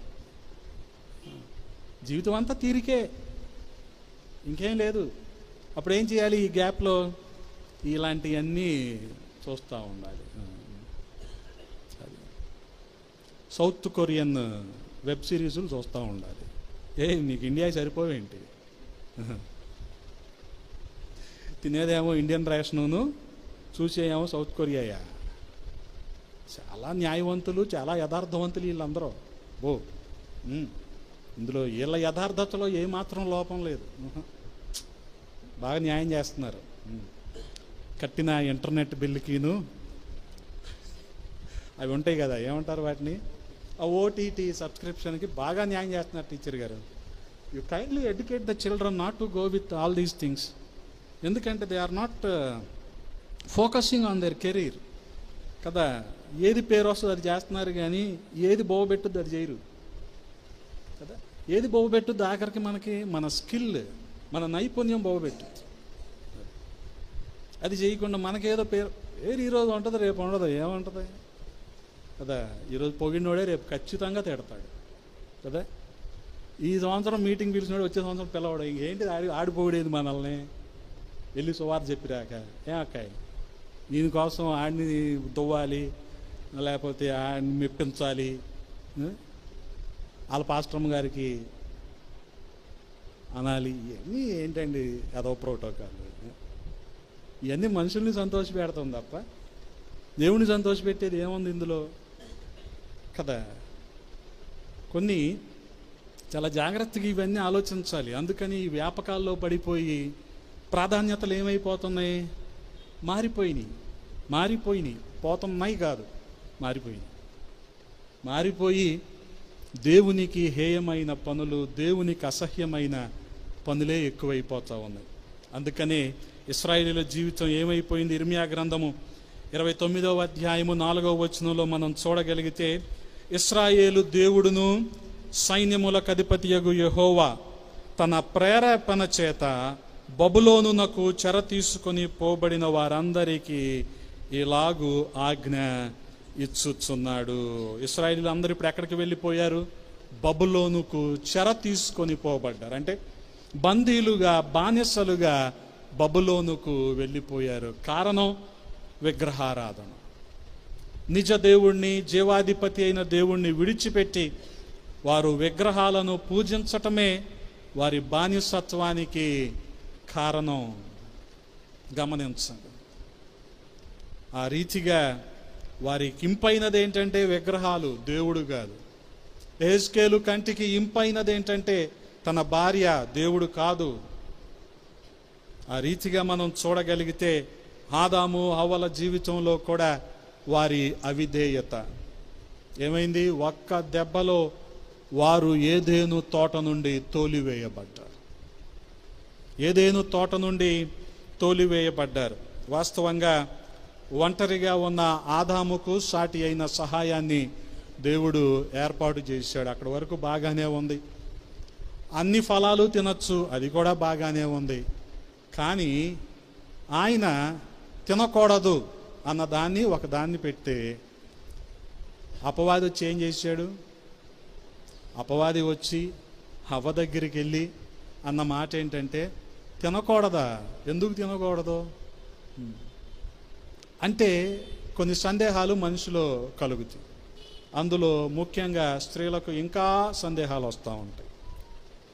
జీవితం అంతా తీరికే, ఇంకేం లేదు. అప్పుడు ఏం చేయాలి, ఈ గ్యాప్లో ఇలాంటివన్నీ చూస్తూ ఉండాలి. సౌత్ కొరియన్ వెబ్ సిరీసులు చూస్తూ ఉండాలి. నీకు ఇండియా సరిపోవేంటి? తినేదేమో ఇండియన్ రేషను, చూసేయేమో సౌత్ కొరియాయా. చాలా న్యాయవంతులు, చాలా యథార్థవంతులు వీళ్ళందరూ. ఇందులో వీళ్ళ యథార్థతలో ఏమాత్రం లోపం లేదు. బాగా న్యాయం చేస్తున్నారు. కట్టిన ఇంటర్నెట్ బిల్లుకిను అవి ఉంటాయి కదా, ఏమంటారు వాటిని, ఆ ఓటీటీ సబ్స్క్రిప్షన్కి బాగా న్యాయం చేస్తున్నారు టీచర్ గారు. You kindly educate the children not to go with all these things. ఎందుకంటే they are not focusing on their career కదా. ఏది పేరు వస్తుంది అది చేస్తున్నారు, కానీ ఏది బాగుపెట్టుద్ది అది చేయరు కదా. ఏది బాగుపెట్టుద్ది ఆఖరికి మనకి మన స్కిల్, మన నైపుణ్యం బాగుపెట్టుద్ది. అది చేయకుండా మనకేదో పేరు ఈరోజు ఉంటుంది రేపు ఉండదు, ఏముంటుంది కదా. ఈరోజు పొగిడినోడే రేపు ఖచ్చితంగా తిడతాడు కదా. ఈ సంవత్సరం మీటింగ్ పిలిచినోడు వచ్చే సంవత్సరం పిల్లవాడు. ఇంకేంటి ఆడిపోగడేది మనల్ని వెళ్ళి సువార్త చెప్పిరాక. అక్కాయ్ దీనికోసం ఆడిని దువ్వాలి, లేకపోతే ఆడిని మెప్పించాలి, వాళ్ళ పాస్టర్మ గారికి అనాలి. ఇవన్నీ ఏంటండి అదో ప్రోటోకాల్. ఇవన్నీ మనుషుల్ని సంతోషపెడతాం తప్ప దేవుని సంతోషపెట్టేది ఏముంది ఇందులో కదా. కొన్ని చాలా జాగ్రత్తగా ఇవన్నీ ఆలోచించాలి. అందుకని ఈ వ్యాపకాల్లో పడిపోయి ప్రాధాన్యతలు ఏమైపోతున్నాయి, మారిపోయినాయి పోతున్నాయి కాదు, మారిపోయి దేవునికి హేయమైన పనులు, దేవునికి అసహ్యమైన పనులే ఎక్కువైపోతూ ఉన్నాయి. అందుకనే ఇశ్రాయేలీయుల జీవితం ఏమైపోయింది. ఇర్మియా గ్రంథము 29వ అధ్యాయము 4వ వచనంలో మనం చూడగలిగితే, ఇశ్రాయేలు దేవుడును సైన్యములకు అధిపతియగు యెహోవా తన ప్రేరేపణ చేత బబులోనునకు చెర తీసుకొని పోబడిన వారందరికీ ఇలాగు ఆజ్ఞ ఇచ్చుచున్నాడు. ఇశ్రాయేలీయులు అందరూ ఇప్పుడు ఎక్కడికి వెళ్ళిపోయారు, బబులోనుకు చెర తీసుకొని పోబడ్డారు. అంటే బందీలుగా, బానిసలుగా బబులోనుకు వెళ్ళిపోయారు. కారణం విగ్రహారాధన. నిజ దేవుణ్ణి, జీవాధిపతి అయిన దేవుణ్ణి విడిచిపెట్టి వారు విగ్రహాలను పూజించటమే వారి బానిసత్వానికి కారణం. గమనించండి. ఆ రీతిగా వారికి ఇంపైనది ఏంటంటే విగ్రహాలు, దేవుడు కాదు. యెహెజ్కేలు కంటికి ఇంపైనది ఏంటంటే తన భార్య, దేవుడు కాదు. ఆ రీతిగా మనం చూడగలిగితే ఆదాము హవ్వల జీవితంలో కూడా వారి అవిధేయత ఏమైంది, ఒక్క దెబ్బలో వారు ఏదేను తోట నుండి తోలివేయబడ్డారు. వాస్తవంగా ఒంటరిగా ఉన్న ఆదాముకు సాటి అయిన సహాయాన్ని దేవుడు ఏర్పాటు చేశాడు. అక్కడి వరకు బాగానే ఉంది. అన్ని ఫలాలు తినచ్చు, అది కూడా బాగానే ఉంది. కానీ ఆయన తినకూడదు అన్నదాన్ని ఒకదాన్ని పెట్టి అపవాది వచ్చి ఏం చేశాడు, అపవాది వచ్చి హవ్వ దగ్గరికి వెళ్ళి అన్న మాట ఏంటంటే, తినకూడదా, ఎందుకు తినకూడదు అంటే కొన్ని సందేహాలు మనిషిలో కలుగుతాయి. అందులో ముఖ్యంగా స్త్రీలకు ఇంకా సందేహాలు వస్తూ ఉంటాయి.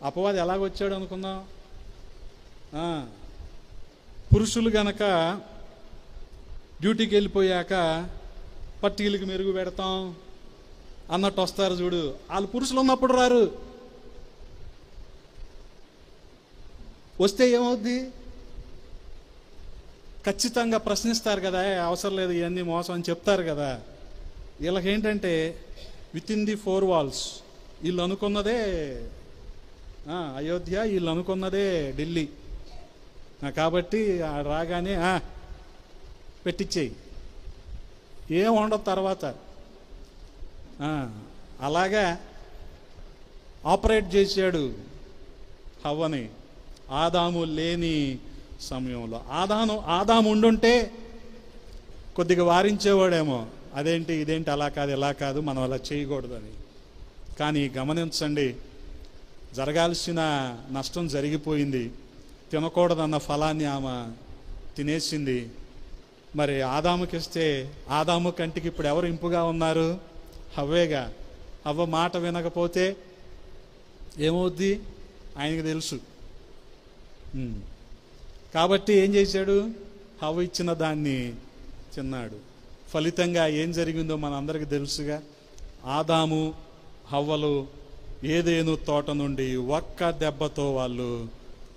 అపవాది ఎలాగొచ్చాడు అనుకుందాం, పురుషులు గనక డ్యూటీకి వెళ్ళిపోయాక పట్టీలకి మెరుగు పెడతాం అన్నట్టు వస్తారు చూడు. వాళ్ళు పురుషులు ఉన్నప్పుడు రారు, వస్తే ఏమవుద్ది, ఖచ్చితంగా ప్రశ్నిస్తారు కదా, అవసరం లేదు ఇవన్నీ మోసం అని చెప్తారు కదా. వీళ్ళకేంటంటే విత్ ఇన్ ది 4 walls వీళ్ళు అనుకున్నదే అయోధ్య, వీళ్ళు అనుకున్నదే ఢిల్లీ. కాబట్టి రాగానే పెట్టించేయి, ఏం ఉండదు తర్వాత. అలాగా ఆపరేట్ చేశాడు హవ్వని ఆదాము లేని సమయంలో. ఆదాము ఉండుంటే కొద్దిగా వారించేవాడేమో, అదేంటి ఇదేంటి అలా కాదు ఇలా కాదు మనం అలా చేయకూడదని. కానీ గమనించండి, జరగాల్సిన నష్టం జరిగిపోయింది. తినకూడదన్న ఫలాన్ని ఆమె తినేసింది. మరి ఆదాముకిస్తే ఆదాము కంటికి ఇప్పుడు ఎవరు ఇంపుగా ఉన్నారు? హవ్వేగా. హవ్వ మాట వినకపోతే ఏమవుద్ది ఆయనకి తెలుసు. కాబట్టి ఏం చేశాడు? హవ్వ ఇచ్చిన దాన్ని తిన్నాడు. ఫలితంగా ఏం జరిగిందో మనందరికీ తెలుసుగా. ఆదాము హవ్వలు ఏదేను తోట నుండి ఒక్క దెబ్బతో వాళ్ళు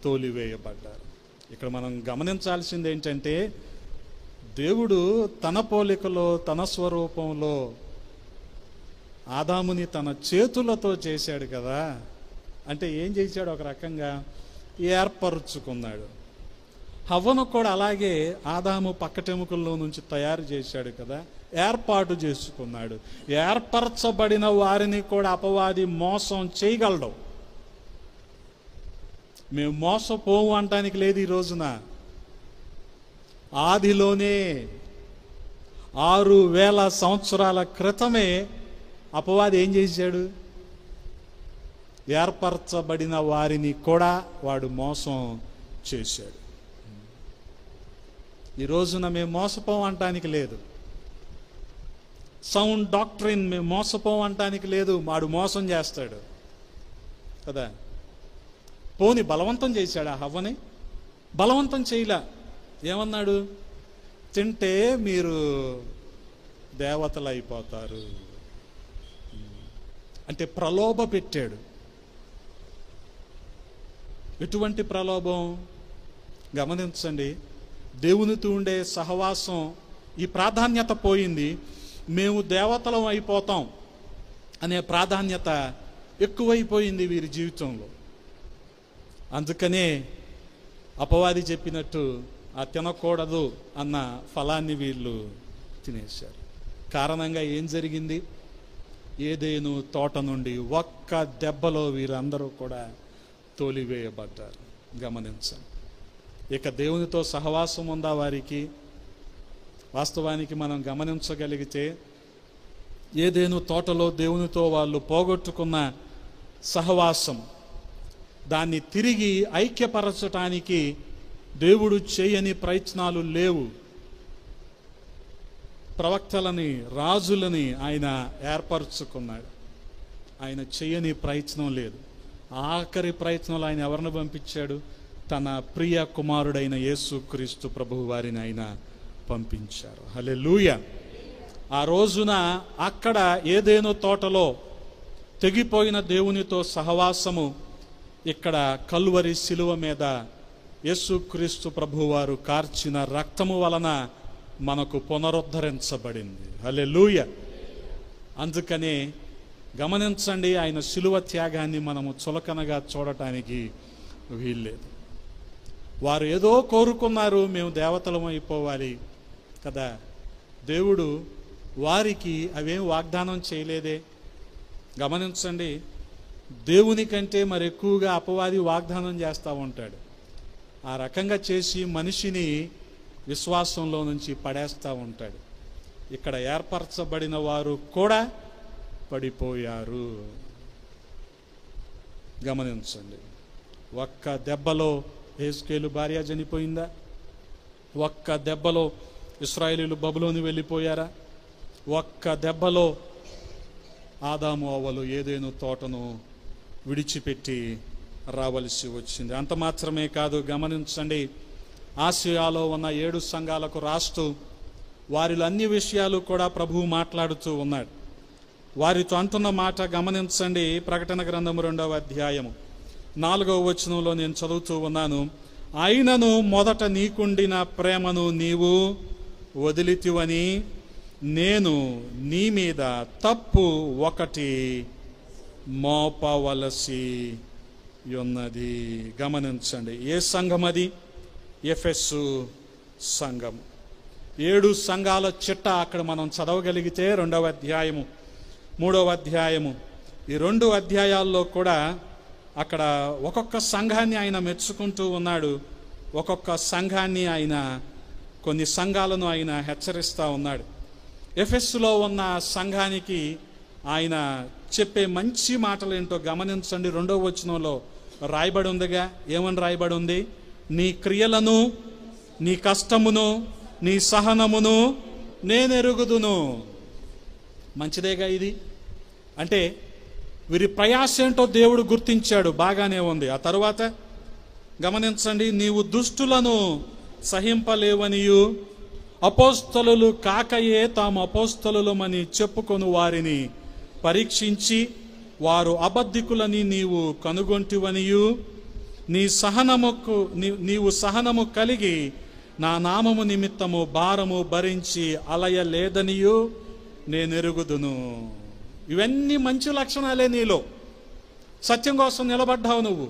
తోలివేయబడ్డారు. ఇక్కడ మనం గమనించాల్సింది ఏంటంటే, దేవుడు తన పోలికలో తన స్వరూపంలో ఆదాముని తన చేతులతో చేశాడు కదా. అంటే ఏం చేశాడు? ఒక రకంగా ఏర్పరుచుకున్నాడు. హవ్వను కూడా అలాగే ఆదాము పక్కటెముకల్లో నుంచి తయారు చేశాడు కదా, ఏర్పాటు చేసుకున్నాడు. ఏర్పరచబడిన వారిని కూడా అపవాది మోసం చేయగలడు. మేము మోసపోము అంటానికి లేదు. ఈ రోజున ఆదిలోనే 6000 సంవత్సరాల క్రితమే అపవాది ఏం చేశాడు? ఏర్పరచబడిన వారిని కూడా వాడు మోసం చేశాడు. ఈ రోజున మేము మోసపోం అంటానికి లేదు. సౌండ్ డాక్ట్రిన్ మేము మోసపోం అంటానికి లేదు. వాడు మోసం చేస్తాడు కదా. పోని బలవంతం చేశాడు ఆ హవ్వని? బలవంతం చేయలే. ఏమన్నాడు? తింటే మీరు దేవతలు అయిపోతారు అంటే ప్రలోభ పెట్టాడు. ఎటువంటి ప్రలోభం? గమనించండి, దేవునితో ఉండే సహవాసం ఈ ప్రాధాన్యత పోయింది. మేము దేవతలం అయిపోతాం అనే ప్రాధాన్యత ఎక్కువైపోయింది వీరి జీవితంలో. అందుకనే అపవాది చెప్పినట్టు ఆ తినకూడదు అన్న ఫలాన్ని వీళ్ళు తినేశారు. కారణంగా ఏం జరిగింది? ఏదేను తోట నుండి ఒక్క దెబ్బలో వీరందరూ కూడా తోలివేయబడ్డారు. గమనించండి. ఇక దేవునితో సహవాసం ఉందా వారికి? వాస్తవానికి మనం గమనించగలిగితే ఏదేను తోటలో దేవునితో వాళ్ళు పోగొట్టుకున్న సహవాసం, దాన్ని తిరిగి ఐక్యపరచటానికి దేవుడు చేయని ప్రయత్నాలు లేవు. ప్రవక్తలని, రాజులని ఆయన ఏర్పరచుకున్నాడు. ఆయన చేయని ప్రయత్నం లేదు. ఆఖరి ప్రయత్నంలో ఆయన ఎవరిని పంపించాడు? తన ప్రియ కుమారుడైన యేసుక్రీస్తు ప్రభువు వారిని ఆయన పంపించారు. హల్లెలూయా. ఆ రోజున అక్కడ ఏదేనో తోటలో తెగిపోయిన దేవునితో సహవాసము ఇక్కడ కల్వరి శిలువ మీద యేసుక్రీస్తు ప్రభువారు కార్చిన రక్తము వలన మనకు పునరుద్ధరించబడింది. హల్లెలూయా. అందుకనే గమనించండి, ఆయన శిలువ త్యాగాన్ని మనము చులకనగా చూడటానికి వీల్లేదు. వారు ఏదో కోరుకున్నారు, మేము దేవతలం అయిపోవాలి కదా. దేవుడు వారికి అవేం వాగ్దానం చేయలేదే. గమనించండి, దేవుని కంటే మరి ఎక్కువగా అపవాది వాగ్దానం చేస్తూ ఉంటాడు. ఆ రకంగా చేసి మనిషిని విశ్వాసంలో నుంచి పడేస్తూ ఉంటాడు. ఇక్కడ ఏర్పరచబడిన వారు కూడా పడిపోయారు. గమనించండి, ఒక్క దెబ్బలో హెజ్కేలు భార్య చనిపోయిందా? ఒక్క దెబ్బలో ఇశ్రాయేలీయులు బబులోని వెళ్ళిపోయారా? ఒక్క దెబ్బలో ఆదాము అవ్వలు ఏదేను తోటను విడిచిపెట్టి రావలసి వచ్చింది. అంత మాత్రమే కాదు, గమనించండి, ఆసియాలో ఉన్న 7 సంఘాలకు రాస్తూ వారిలో అన్ని విషయాలు కూడా ప్రభువు మాట్లాడుతూ ఉన్నాడు. వారితో అంటున్న మాట గమనించండి. ప్రకటన గ్రంథము 2వ అధ్యాయము 4వ వచనంలో నేను చదువుతూ ఉన్నాను. అయినను మొదట నీకుండిన ప్రేమను నీవు వదిలితివని నేను నీ మీద తప్పు ఒకటి మోపవలసి ఉన్నది. గమనించండి, ఏ సంఘం అది? ఎఫెసు సంఘం. 7 సంఘాల చిట్ట అక్కడ మనం చదవగలిగితే 2వ అధ్యాయము 3వ అధ్యాయము ఈ 2 అధ్యాయాల్లో కూడా అక్కడ ఒక్కొక్క సంఘాన్ని ఆయన మెచ్చుకుంటూ ఉన్నాడు. ఒక్కొక్క సంఘాన్ని ఆయన, కొన్ని సంఘాలను ఆయన హెచ్చరిస్తూ ఉన్నాడు. ఎఫెస్సులో ఉన్న సంఘానికి ఆయన చెప్పే మంచి మాటలు ఏంటో గమనించండి. 2వ వచనంలో రాయబడి ఉందిగా, ఏమని రాయబడి ఉంది? నీ క్రియలను, నీ కష్టమును, నీ సహనమును నేనెరుగుదును. మంచిదేగా ఇది? అంటే వీరి ప్రయాస ఏంటో దేవుడు గుర్తించాడు, బాగానే ఉంది. ఆ తరువాత గమనించండి, నీవు దుష్టులను సహింపలేవనియు అపోస్తలులు కాకయే తాము అపోస్తలులమని చెప్పుకొను వారిని పరీక్షించి వారు అబద్ధికులని నీవు కనుగొంటివనియు నీవు సహనము కలిగి నా నామము నిమిత్తము భారము భరించి అలయలేదనియు నేనెరుగుదును. ఇవన్నీ మంచి లక్షణాలే నీలో. సత్యం కోసం నిలబడ్డావు నువ్వు.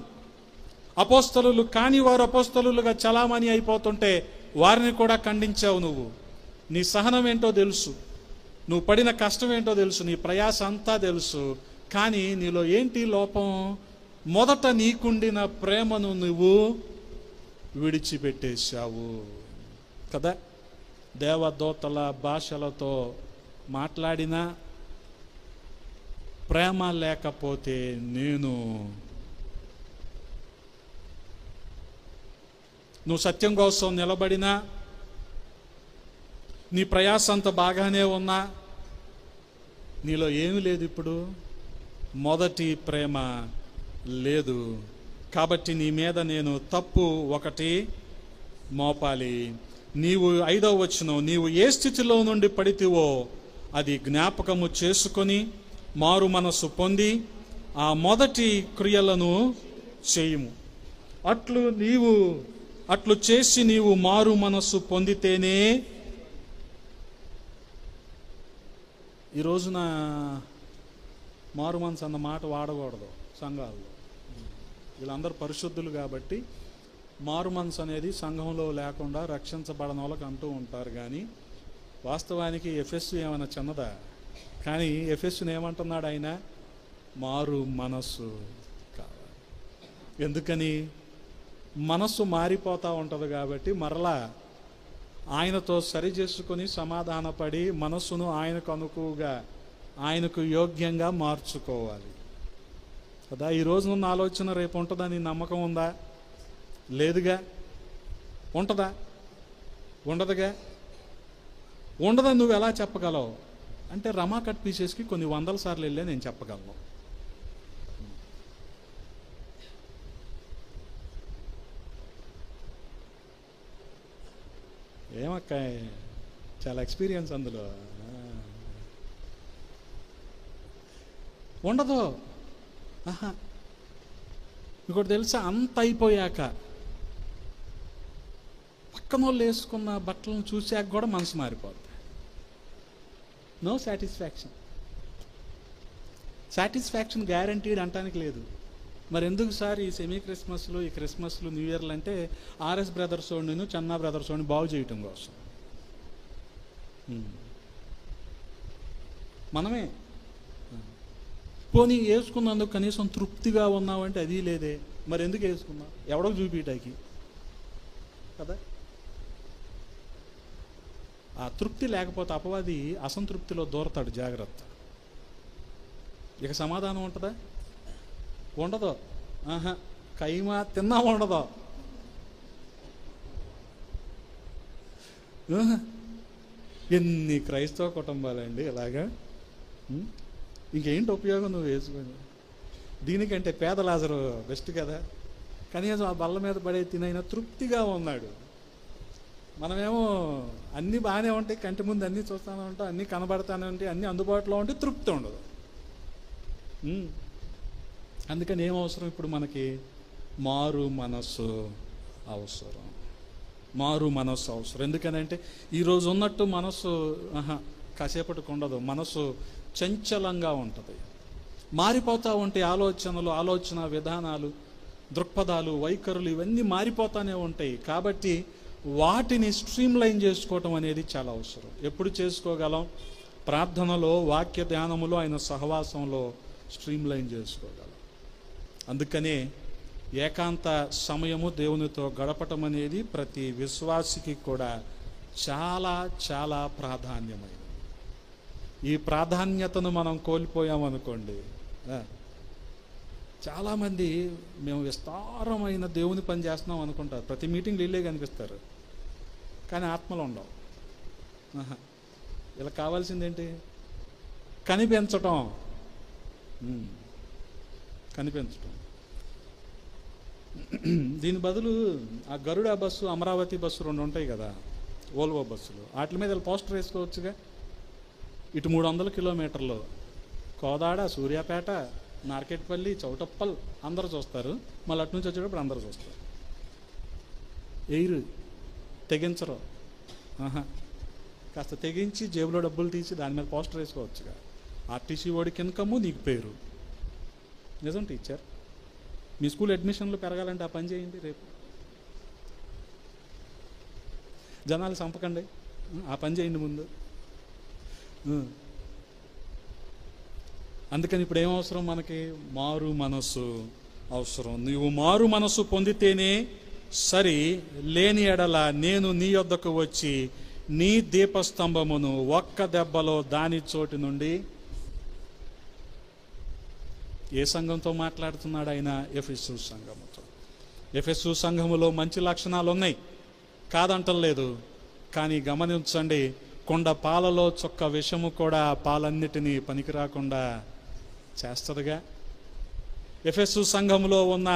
అపోస్తలులు కాని వారు అపోస్తలులుగా చలామణి అయిపోతుంటే వారిని కూడా ఖండించావు నువ్వు. నీ సహనం ఏంటో తెలుసు, నువ్వు పడిన కష్టం ఏంటో తెలుసు, నీ ప్రయాస అంతా తెలుసు. కానీ నీలో ఏంటి లోపం? మొదట నీకుండిన ప్రేమను నువ్వు విడిచిపెట్టేశావు కదా. దేవదూతల భాషలతో మాట్లాడినా ప్రేమ లేకపోతే నువ్వు సత్యం కోసం నిలబడినా, నీ ప్రయాస అంత బాగానే ఉన్నా, నీలో ఏమీ లేదు. ఇప్పుడు మొదటి ప్రేమ లేదు. కాబట్టి నీ మీద నేను తప్పు ఒకటి మోపాలి. నీవు 5వ వచనం, నీవు ఏ స్థితిలో నుండి పడితివో అది జ్ఞాపకము చేసుకొని మారు మనసు పొంది ఆ మొదటి క్రియలను చేయుము. అట్లు చేసి నీవు మారు మనసు పొందితేనే. ఈ రోజున మారు మనసు అన్న మాట వాడకూడదు సంఘాల్లో. వీళ్ళందరూ పరిశుద్ధులు కాబట్టి మారు మనసు అనేది సంఘంలో లేకుండా రక్షించబడని వాళ్ళకి అంటూ ఉంటారు. కానీ వాస్తవానికి ఎఫెస్సు ఏమైనా చిన్నదా? కానీ ఎఫెస్సుని ఏమంటున్నాడు ఆయన? మారు మనస్సు కావాలి. ఎందుకని? మనస్సు మారిపోతూ ఉంటుంది కాబట్టి మరలా ఆయనతో సరి చేసుకొని సమాధానపడి మనస్సును ఆయనకు అనుకువగా, ఆయనకు యోగ్యంగా మార్చుకోవాలి కదా. ఈ రోజు ఉన్న ఆలోచన రేపు ఉంటుందా? నీ నమ్మకం ఉందా? లేదుగా. ఉంటుందా? ఉండదుగా. ఉండదని నువ్వు ఎలా చెప్పగలవు అంటే, రమా కట్ పీసెస్కి కొన్ని 100 సార్లు వెళ్ళే నేను చెప్పగలను. ఏమక్క, చాలా ఎక్స్పీరియన్స్ అందులో. ఉండదు. ఇంకోటి తెలుసా, అంత అయిపోయాక పక్కన వాళ్ళు వేసుకున్న బట్టలను చూసాక కూడా మనసు మారిపోద్ది. నో సాటిస్ఫాక్షన్ గ్యారంటీడ్ అంటానికి లేదు. మరి ఎందుకు సార్ ఈ సెమీ క్రిస్మస్లు, ఈ క్రిస్మస్లు, న్యూ ఇయర్లు అంటే ఆర్ఎస్ బ్రదర్స్ నేను చన్నా బ్రదర్స్ బాగు చేయటం కోసం. మనమే పోనీ వేసుకున్నందుకు కనీసం తృప్తిగా ఉన్నావంటే అది లేదే. మరి ఎందుకు వేసుకున్నావు? ఎవడో చూపించటానికి కదా. ఆ తృప్తి లేకపోతే అపవాది అసంతృప్తిలో దూరతాడు. జాగ్రత్త. ఇక సమాధానం ఉంటుందా? ఉండదు. కైమా తిన్నా ఉండదు. ఎన్ని క్రైస్తవ కుటుంబాలండి ఇలాగా. ఇంకేంటి ఉపయోగం నువ్వు వేసుకొని? దీనికంటే పేద లాజరు బెస్ట్ కదా. కనీసం ఆ బల్ల మీద పడే తినైనా తృప్తిగా ఉన్నాడు. మనమేమో అన్నీ బాగానే ఉంటాయి, కంటి ముందు అన్నీ చూస్తూనే ఉంటాం, అన్నీ కనబడతానే ఉంటాయి, అన్నీ అందుబాటులో ఉంటే తృప్తి ఉండదు. అందుకని ఏం అవసరం ఇప్పుడు మనకి? మారు మనస్సు అవసరం. మారు మనస్సు అవసరం. ఎందుకనంటే ఈరోజు ఉన్నట్టు మనస్సు కాసేపటికి ఉండదు. మనస్సు చంచలంగా ఉంటుంది. మారిపోతూ ఉంటాయి ఆలోచనలు, ఆలోచన విధానాలు, దృక్పథాలు, వైఖరులు ఇవన్నీ మారిపోతూనే ఉంటాయి. కాబట్టి వాటిని స్ట్రీమ్లైన్ చేసుకోవటం అనేది చాలా అవసరం. ఎప్పుడు చేసుకోగలం? ప్రార్థనలో, వాక్య ధ్యానములో, ఆయన సహవాసంలో స్ట్రీమ్లైన్ చేసుకోగలం. అందుకనే ఏకాంత సమయము దేవునితో గడపటం అనేది ప్రతి విశ్వాసికి కూడా చాలా చాలా ప్రాధాన్యమైనది. ఈ ప్రాధాన్యతను మనం కోల్పోయామనుకోండి, చాలామంది మేము విస్తారమైన దేవుని పని చేస్తున్నాం అనుకుంటారు. ప్రతి మీటింగ్లు ఇల్లే కనిపిస్తారు, కానీ ఆత్మలు ఉండవు. ఇలా కావాల్సిందేంటి? కనిపించటం. కనిపించటం. దీని బదులు ఆ గరుడ బస్సు, అమరావతి బస్సు 2 ఉంటాయి కదా, ఓల్వో బస్సులు, వాటి మీద పోస్టర్ వేసుకోవచ్చుగా. ఇటు 300 కిలోమీటర్లు కోదాడ, సూర్యాపేట, నార్కెట్పల్లి, చౌటప్పల్ అందరూ చూస్తారు. మళ్ళీ అటు నుంచి వచ్చేటప్పుడు అందరూ చూస్తారు. ఎయిర్ తెగించరు. కాస్త తెగించి జేబులో డబ్బులు తీసి దాని మీద పోస్టర్ వేసుకోవచ్చుగా. ఆర్టీసీ వాడికి ఇన్కము, నీకు పేరు. నిజం టీచర్, మీ స్కూల్ అడ్మిషన్లు పెరగాలంటే ఆ పని చేయండి. రేపు జనాలు చంపకండి, ఆ పని చేయండి ముందు. అందుకని ఇప్పుడు ఏం అవసరం మనకి? మారు మనస్సు అవసరం. నీవు మారు మనస్సు పొందితేనే సరి, లేని ఎడల నేను నీ యొద్దకు వచ్చి నీ దీపస్తంభమును ఒక్క దెబ్బలో దాని చోటు నుండి. ఏ సంఘంతో మాట్లాడుతున్నాడు ఆయన? ఎఫెసు సంఘముతో. ఎఫెసు సంఘములో మంచి లక్షణాలు ఉన్నాయి, కాదంటలేదు. కానీ గమనించండి, కొండ పాలలో చొక్క విషము కూడా పాలన్నిటినీ పనికి రాకుండా చేస్తుందిగా. ఎఫెసు సంఘములో ఉన్న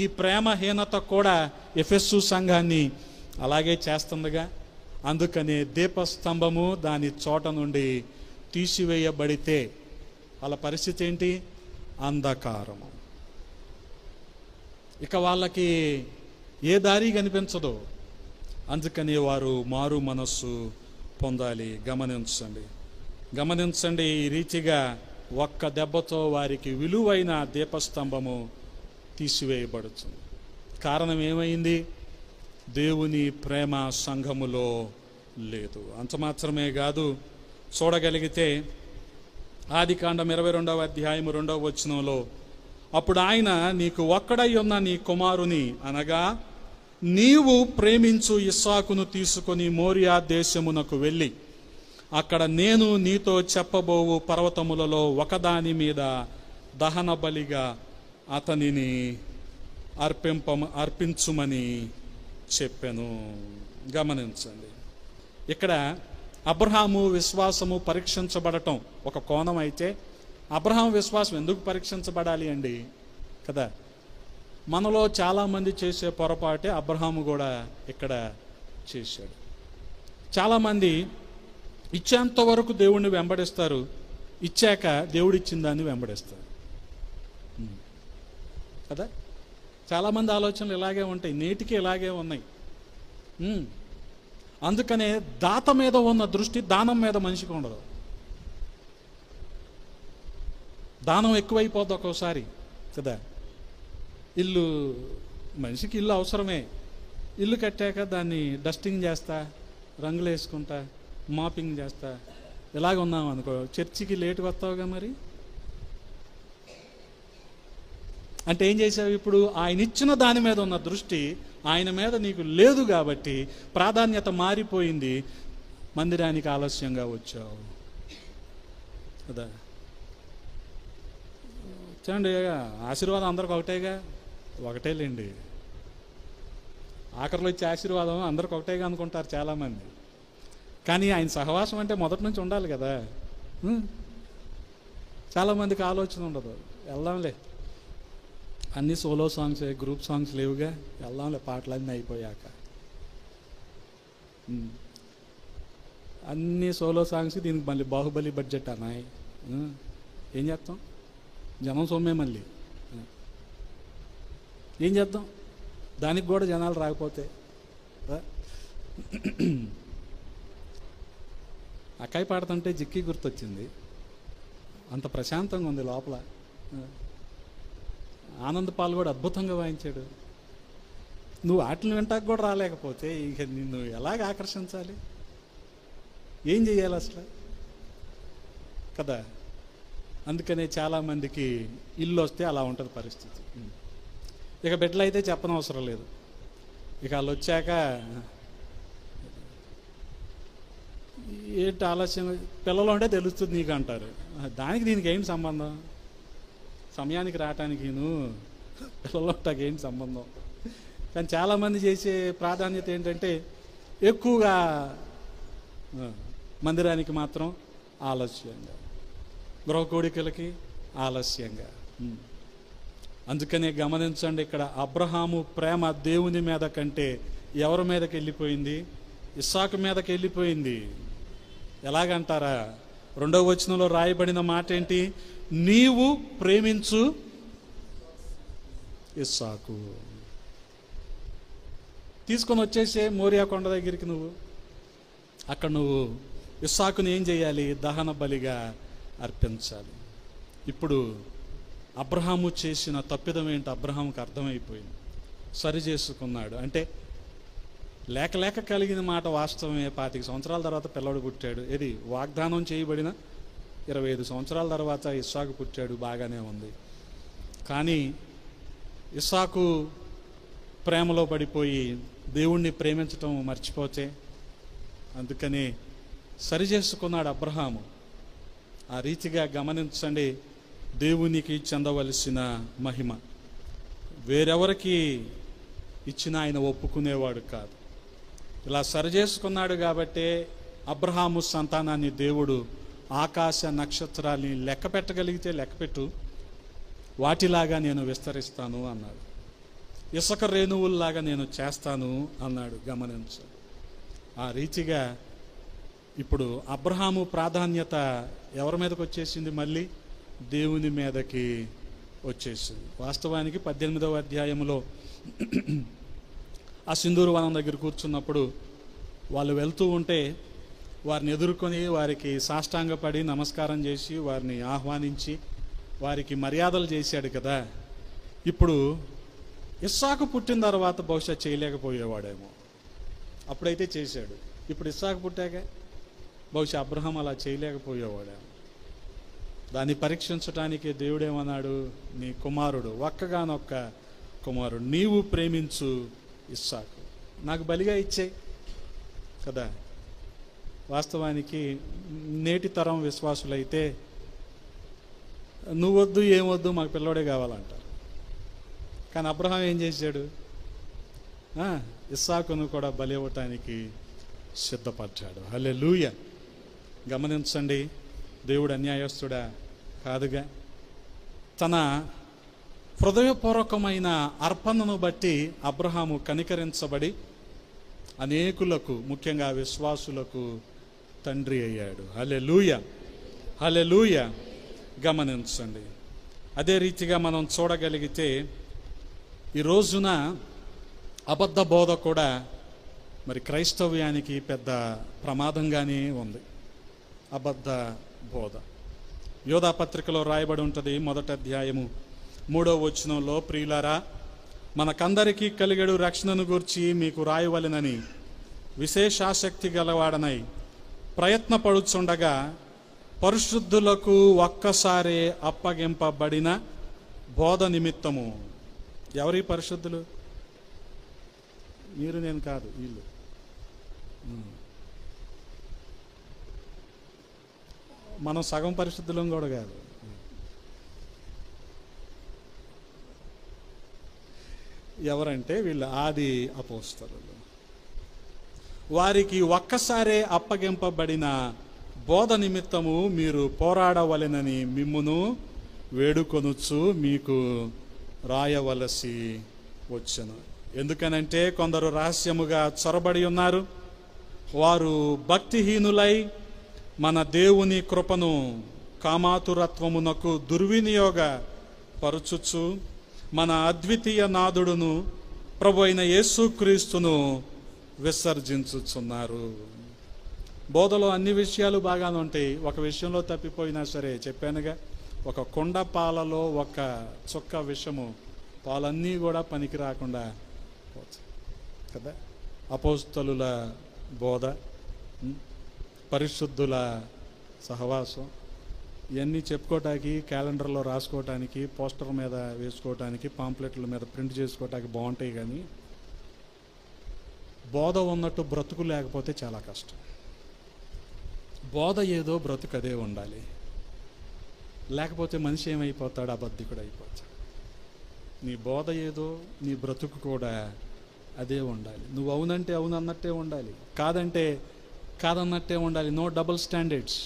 ఈ ప్రేమహీనత కూడా ఎఫెసు సంఘాన్ని అలాగే చేస్తుందిగా. అందుకని దీపస్తంభము దాని చోట నుండి తీసివేయబడితే వాళ్ళ పరిస్థితి ఏంటి? అంధకారము. ఇక వాళ్ళకి ఏ దారి కనిపించదు. అందుకని వారు మారు మనస్సు పొందాలి. గమనించండి. ఈ రీతిగా ఒక్క దెబ్బతో వారికి విలువైన దీపస్తంభము తీసివేయబడుతుంది. కారణం ఏమైంది? దేవుని ప్రేమ సంఘములో లేదు. అంత మాత్రమే కాదు, చూడగలిగితే ఆదికాండం 22వ అధ్యాయం 2వ వచనంలో, అప్పుడు ఆయన నీకు ఒక్కడై ఉన్న నీ కుమారుని, అనగా నీవు ప్రేమించు ఇస్సాకును తీసుకొని మోరియా దేశమునకు వెళ్ళి అక్కడ నేను నీతో చెప్పబోవు పర్వతములలో ఒకదాని మీద దహన బలిగా అతనిని అర్పించుమని చెప్పాను. గమనించండి, ఇక్కడ అబ్రహాము విశ్వాసము పరీక్షించబడటం ఒక కోణం అయితే, అబ్రహాం విశ్వాసం ఎందుకు పరీక్షించబడాలి అండి కదా? మనలో చాలామంది చేసే పొరపాటే అబ్రహాము కూడా ఇక్కడ చేశాడు. చాలామంది ఇచ్చేంత వరకు దేవుణ్ణి వెంబడిస్తారు, ఇచ్చాక దేవుడిచ్చిన దాన్ని వెంబడిస్తారు కదా. చాలామంది ఆలోచనలు ఇలాగే ఉంటాయి, నేటికి ఇలాగే ఉన్నాయి. అందుకనే దాత మీద ఉన్న దృష్టి దానం మీద మనిషికి ఉండదు. దానం ఎక్కువైపోద్ది ఒక్కోసారి కదా. ఇల్లు, మనిషికి ఇల్లు అవసరమే. ఇల్లు కట్టాక దాన్ని డస్టింగ్ చేస్తా, రంగులు వేసుకుంటా, మాపింగ్ చేస్తా, ఇలాగ ఉన్నాం అనుకో, చర్చికి లేటుగా వస్తావుగా మరి. అంటే ఏం చేసావు? ఇప్పుడు ఆయన ఇచ్చిన దాని మీద ఉన్న దృష్టి ఆయన మీద నీకు లేదు కాబట్టి ప్రాధాన్యత మారిపోయింది. మందిరానికి ఆలస్యంగా వచ్చావు కదా. చూడండి, ఆశీర్వాదం అందరికి ఒకటేగా. ఒకటేలేండి, ఆఖరిలో ఇచ్చే ఆశీర్వాదం అందరికి ఒకటేగా అనుకుంటారు చాలామంది. కానీ ఆయన సహవాసం అంటే మొదటి నుంచి ఉండాలి కదా. చాలామందికి ఆలోచన ఉండదు, వెళ్దాంలే, అన్ని సోలో సాంగ్స్, గ్రూప్ సాంగ్స్ లేవుగా, వెళ్దాంలే పాటలన్నీ అయిపోయాక. అన్ని సోలో సాంగ్స్, దీనికి మళ్ళీ బాహుబలి బడ్జెట్ అన్నాయి. ఏం చేస్తాం? జనం సొమ్మే మళ్ళీ. ఏం చేద్దాం? దానికి కూడా జనాలు రాకపోతే. అక్కాయి పాడుతుంటే జిక్కి గుర్తొచ్చింది. అంత ప్రశాంతంగా ఉంది లోపల. ఆనంద్ పాల్ కూడా అద్భుతంగా వాయించాడు. నువ్వు వాటిని వెంటాకు కూడా రాలేకపోతే ఇక నిన్ను ఎలాగ ఆకర్షించాలి? ఏం చేయాలి అసలు కదా? అందుకనే చాలామందికి ఇల్లు వస్తే అలా ఉంటుంది పరిస్థితి. ఇక బిడ్డలు అయితే చెప్పనవసరం లేదు. ఇక వాళ్ళు వచ్చాక ఏంటి ఆలస్యం, పిల్లలు ఉంటే తెలుస్తుంది నీకు అంటారు. దానికి దీనికి ఏంటి సంబంధం? సమయానికి రావటానికి పిల్లలు ఉంటాకి ఏంటి సంబంధం? కానీ చాలామంది చేసే ప్రాధాన్యత ఏంటంటే ఎక్కువగా మందిరానికి మాత్రం ఆలస్యంగా, గృహ కోడికలకి ఆలస్యంగా. అందుకనే గమనించండి, ఇక్కడ అబ్రహాము ప్రేమ దేవుని మీద కంటే ఎవరి మీదకి వెళ్ళిపోయింది? ఇస్సాకు మీదకి వెళ్ళిపోయింది. ఎలాగంటారా? 2వ వచనంలో రాయబడిన మాట ఏంటి? నీవు ప్రేమించు ఇస్సాకు. తీసుకొని వచ్చేసే మోరియా కొండ దగ్గరికి నువ్వు. అక్కడ నువ్వు ఇస్సాకుని ఏం చేయాలి? దహన బలిగా అర్పించాలి. ఇప్పుడు అబ్రహాము చేసిన తప్పిదం ఏంటి? అబ్రహాముకి అర్థమైపోయింది, సరి చేసుకున్నాడు. అంటే లేక లేక కలిగిన మాట వాస్తవమే. 25 సంవత్సరాల తర్వాత పిల్లడు పుట్టాడు. ఇది వాగ్దానం చేయబడిన 25 సంవత్సరాల తర్వాత ఇస్సాకు పుట్టాడు. బాగానే ఉంది. కానీ ఇస్సాకు ప్రేమలో పడిపోయి దేవుణ్ణి ప్రేమించటం మర్చిపోతే, అందుకని సరి చేసుకున్నాడు అబ్రహాము. ఆ రీతిగా గమనించండి, దేవునికి చెందవలసిన మహిమ వేరెవరికి ఇచ్చినా ఆయన ఒప్పుకునేవాడు కాదు. ఇలా సరి చేసుకున్నాడు కాబట్టే అబ్రహాము సంతానాన్ని దేవుడు ఆకాశ నక్షత్రాల్ని లెక్క పెట్టగలిగితే లెక్కపెట్టు, వాటిలాగా నేను విస్తరిస్తాను అన్నాడు. ఇసుక రేణువుల్లాగా నేను చేస్తాను అన్నాడు. గమనించు. ఆ రీతిగా ఇప్పుడు అబ్రహాము ప్రాధాన్యత ఎవరి మీదకి వచ్చేసింది? మళ్ళీ దేవుని మీదకి వచ్చేసింది. వాస్తవానికి 18వ అధ్యాయంలో ఆ సింధూరు వనం దగ్గర కూర్చున్నప్పుడు వాళ్ళు వెళ్తూ ఉంటే వారిని ఎదుర్కొని వారికి సాష్టాంగపడి నమస్కారం చేసి వారిని ఆహ్వానించి వారికి మర్యాదలు చేశాడు కదా. ఇప్పుడు ఇస్సాకు పుట్టిన తర్వాత బహుశా చేయలేకపోయేవాడేమో, అప్పుడైతే చేశాడు. ఇప్పుడు ఇస్సాకు పుట్టాక బహుశా అబ్రహాం అలా చేయలేకపోయేవాడేమో. దాన్ని పరీక్షించడానికి దేవుడేమన్నాడు? నీ కుమారుడు, ఒక్కగానొక్క కుమారుడు, నీవు ప్రేమించు ఇస్సాకు, నాకు బలిగా ఇచ్చే కదా. వాస్తవానికి నేటి తరం విశ్వాసులైతే నువ్వొద్దు ఏమొద్దు మాకు పిల్లోడే కావాలంటారు. కానీ అబ్రహాం ఏం చేశాడు? ఇస్సాకును కూడా బలి ఇవ్వటానికి సిద్ధపడ్డాడు. హల్లెలూయా. గమనించండి, దేవుడు అన్యాయస్తుడా కాదుగా. తన హృదయపూర్వకమైన అర్పణను బట్టి అబ్రహాము కనికరించబడి అనేకులకు, ముఖ్యంగా విశ్వాసులకు తండ్రి అయ్యాడు. హల్లెలూయా, హల్లెలూయా. గమనించండి. అదే రీతిగా మనం చూడగలిగితే ఈ రోజున అబద్ధ బోధ కూడా మరి క్రైస్తవ్యానికి పెద్ద ప్రమాదంగానే ఉంది. అబద్ధ బోధ యోధా పత్రికలో రాయబడి ఉంటుంది, 1వ అధ్యాయము 3వ వచనంలో, ప్రియులారా, మనకందరికీ కలిగడు రక్షణను గూర్చి మీకు రాయవలెనని విశేషాసక్తి గలవాడనై ప్రయత్నపడుచుండగా పరిశుద్ధులకు ఒక్కసారి అప్పగింపబడిన బోధ నిమిత్తము. ఎవరి పరిశుద్ధులు? మీరు, నేను కాదు, వీళ్ళు. మనం సగం పరిశుద్ధులం కూడా కాదు. ఎవరంటే వీళ్ళు ఆది అపోస్తలులు. వారికి ఒక్కసారే అప్పగింపబడిన బోధ నిమిత్తము మీరు పోరాడవలెనని మిమ్మును వేడుకొనుచు మీకు రాయవలసి వచ్చెను. ఎందుకనంటే కొందరు రహస్యముగా చొరబడి ఉన్నారు. వారు భక్తిహీనులై మన దేవుని కృపను కామాతురత్వమునకు దుర్వినియోగ పరుచుచు మన అద్వితీయ నాథుడును ప్రభు అయిన యేసుక్రీస్తును విసర్జించుచున్నారు. బోధలో అన్ని విషయాలు బాగానే ఉంటాయి. ఒక విషయంలో తప్పిపోయినా సరే, చెప్పానుగా, ఒక కుండ పాలలో ఒక చుక్క విషము, పాలన్నీ కూడా పనికి రాకుండా పోతాయి. కదా. అపోస్తలుల బోధ, పరిశుద్ధుల సహవాసం, ఇవన్నీ చెప్పుకోవటానికి, క్యాలెండర్లో రాసుకోవటానికి, పోస్టర్ మీద వేసుకోవటానికి, పాంప్లెట్ల మీద ప్రింట్ చేసుకోవటానికి బాగుంటాయి. కానీ బోధ ఉన్నట్టు బ్రతుకు లేకపోతే చాలా కష్టం. బోధ ఏదో బ్రతుకు అదే ఉండాలి. లేకపోతే మనిషి ఏమైపోతాడు? అబద్ధికుడు అయిపోతాడు. నీ బోధ ఏదో నీ బ్రతుకు కూడా అదే ఉండాలి. నువ్వు అవునంటే అవును అన్నట్టే ఉండాలి, కాదంటే కాదన్నట్టే ఉండాలి. No double standards.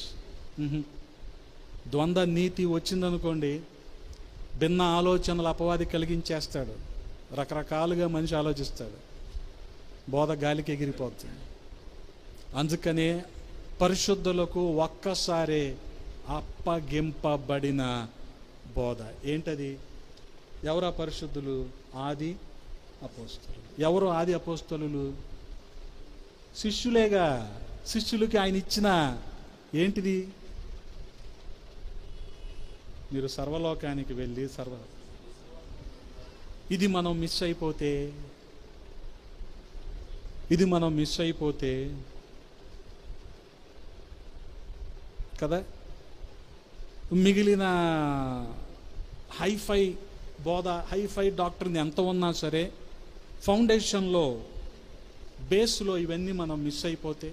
ద్వంద్వ నీతి వచ్చిందనుకోండి, భిన్న ఆలోచనలు అపవాది కలిగించేస్తాడు. రకరకాలుగా మనిషి ఆలోచిస్తాడు, బోధ గాలికి ఎగిరిపోతుంది. అందుకనే పరిశుద్ధులకు ఒక్కసారే అప్పగింపబడిన బోధ. ఏంటది? ఎవరు పరిశుద్ధులు? ఆది అపోస్తలులు. ఎవరు ఆది అపోస్తలులు? శిష్యులేగా. శిష్యులకి ఆయన ఇచ్చిన ఏంటిది? మీరు సర్వలోకానికి వెళ్ళి ఇది మనం మిస్ అయిపోతే కదా, మిగిలిన హైఫై బోధ, హైఫై డాక్టర్ని ఎంత ఉన్నా సరే, ఫౌండేషన్లో, బేస్లో ఇవన్నీ మనం మిస్ అయిపోతే,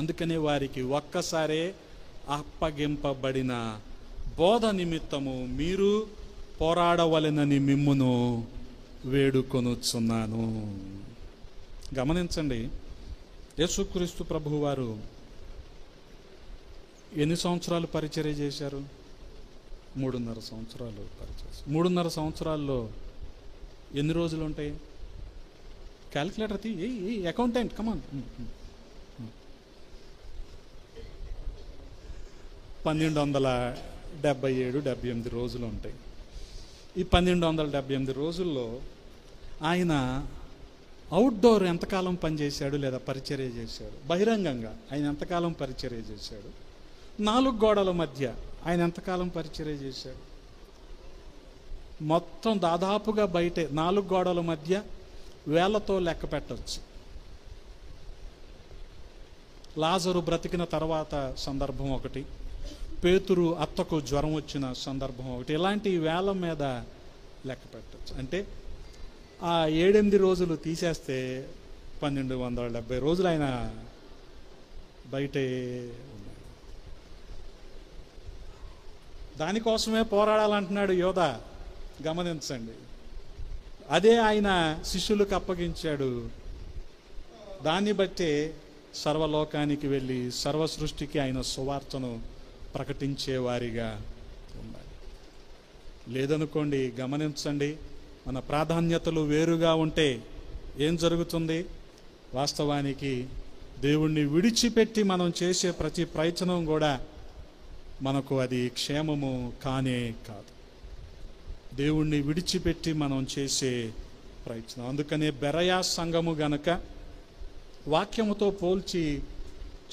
అందుకనే వారికి ఒక్కసారే అప్పగింపబడిన బోధ నిమిత్తము మీరు పోరాడవలెనని మిమ్మును వేడుకొనుచున్నాను. గమనించండి, యేసుక్రీస్తు ప్రభువు వారు ఎన్ని సంవత్సరాలు పరిచర్య చేశారు? 3.5 సంవత్సరాలు పరిచర్య. 3.5 సంవత్సరాల్లో ఎన్ని రోజులు ఉంటాయి? క్యాలిక్యులేటర్ తీ, అకౌంటెంట్ కమాన్. 1277-78 రోజులు ఉంటాయి. ఈ 1278 రోజుల్లో ఆయన అవుట్డోర్ ఎంతకాలం పనిచేశాడు లేదా పరిచర్య చేశాడు? బహిరంగంగా ఆయన ఎంతకాలం పరిచర్య చేశాడు? 4 గోడల మధ్య ఆయన ఎంతకాలం పరిచర్య చేశాడు? మొత్తం దాదాపుగా బయటే 4 గోడల మధ్య వేలతో లెక్క పెట్టవచ్చు. లాజరు బ్రతికిన తర్వాత సందర్భం ఒకటి, పేతురు అత్తకు జ్వరం వచ్చిన సందర్భం ఒకటి, ఇలాంటి వేల మీద లెక్క పెట్టచ్చు. అంటే ఆ 7-8 రోజులు తీసేస్తే 1270 రోజులు ఆయన బయటే ఉన్నాడు. దానికోసమే పోరాడాలంటున్నాడు యోధ. గమనించండి, అదే ఆయన శిష్యులకు అప్పగించాడు. దాన్ని బట్టే సర్వలోకానికి వెళ్ళి సర్వ సృష్టికి ఆయన సువార్తను ప్రకటించేవారిగా ఉండాలి. లేదనుకోండి, గమనించండి, మన ప్రాధాన్యతలు వేరుగా ఉంటే ఏం జరుగుతుంది? వాస్తవానికి దేవుణ్ణి విడిచిపెట్టి మనం చేసే ప్రతి ప్రయత్నం కూడా మనకు అది క్షేమము కానే కాదు. దేవుణ్ణి విడిచిపెట్టి మనం చేసే ప్రయత్నం. అందుకనే బెరయా సంఘము గనక వాక్యముతో పోల్చి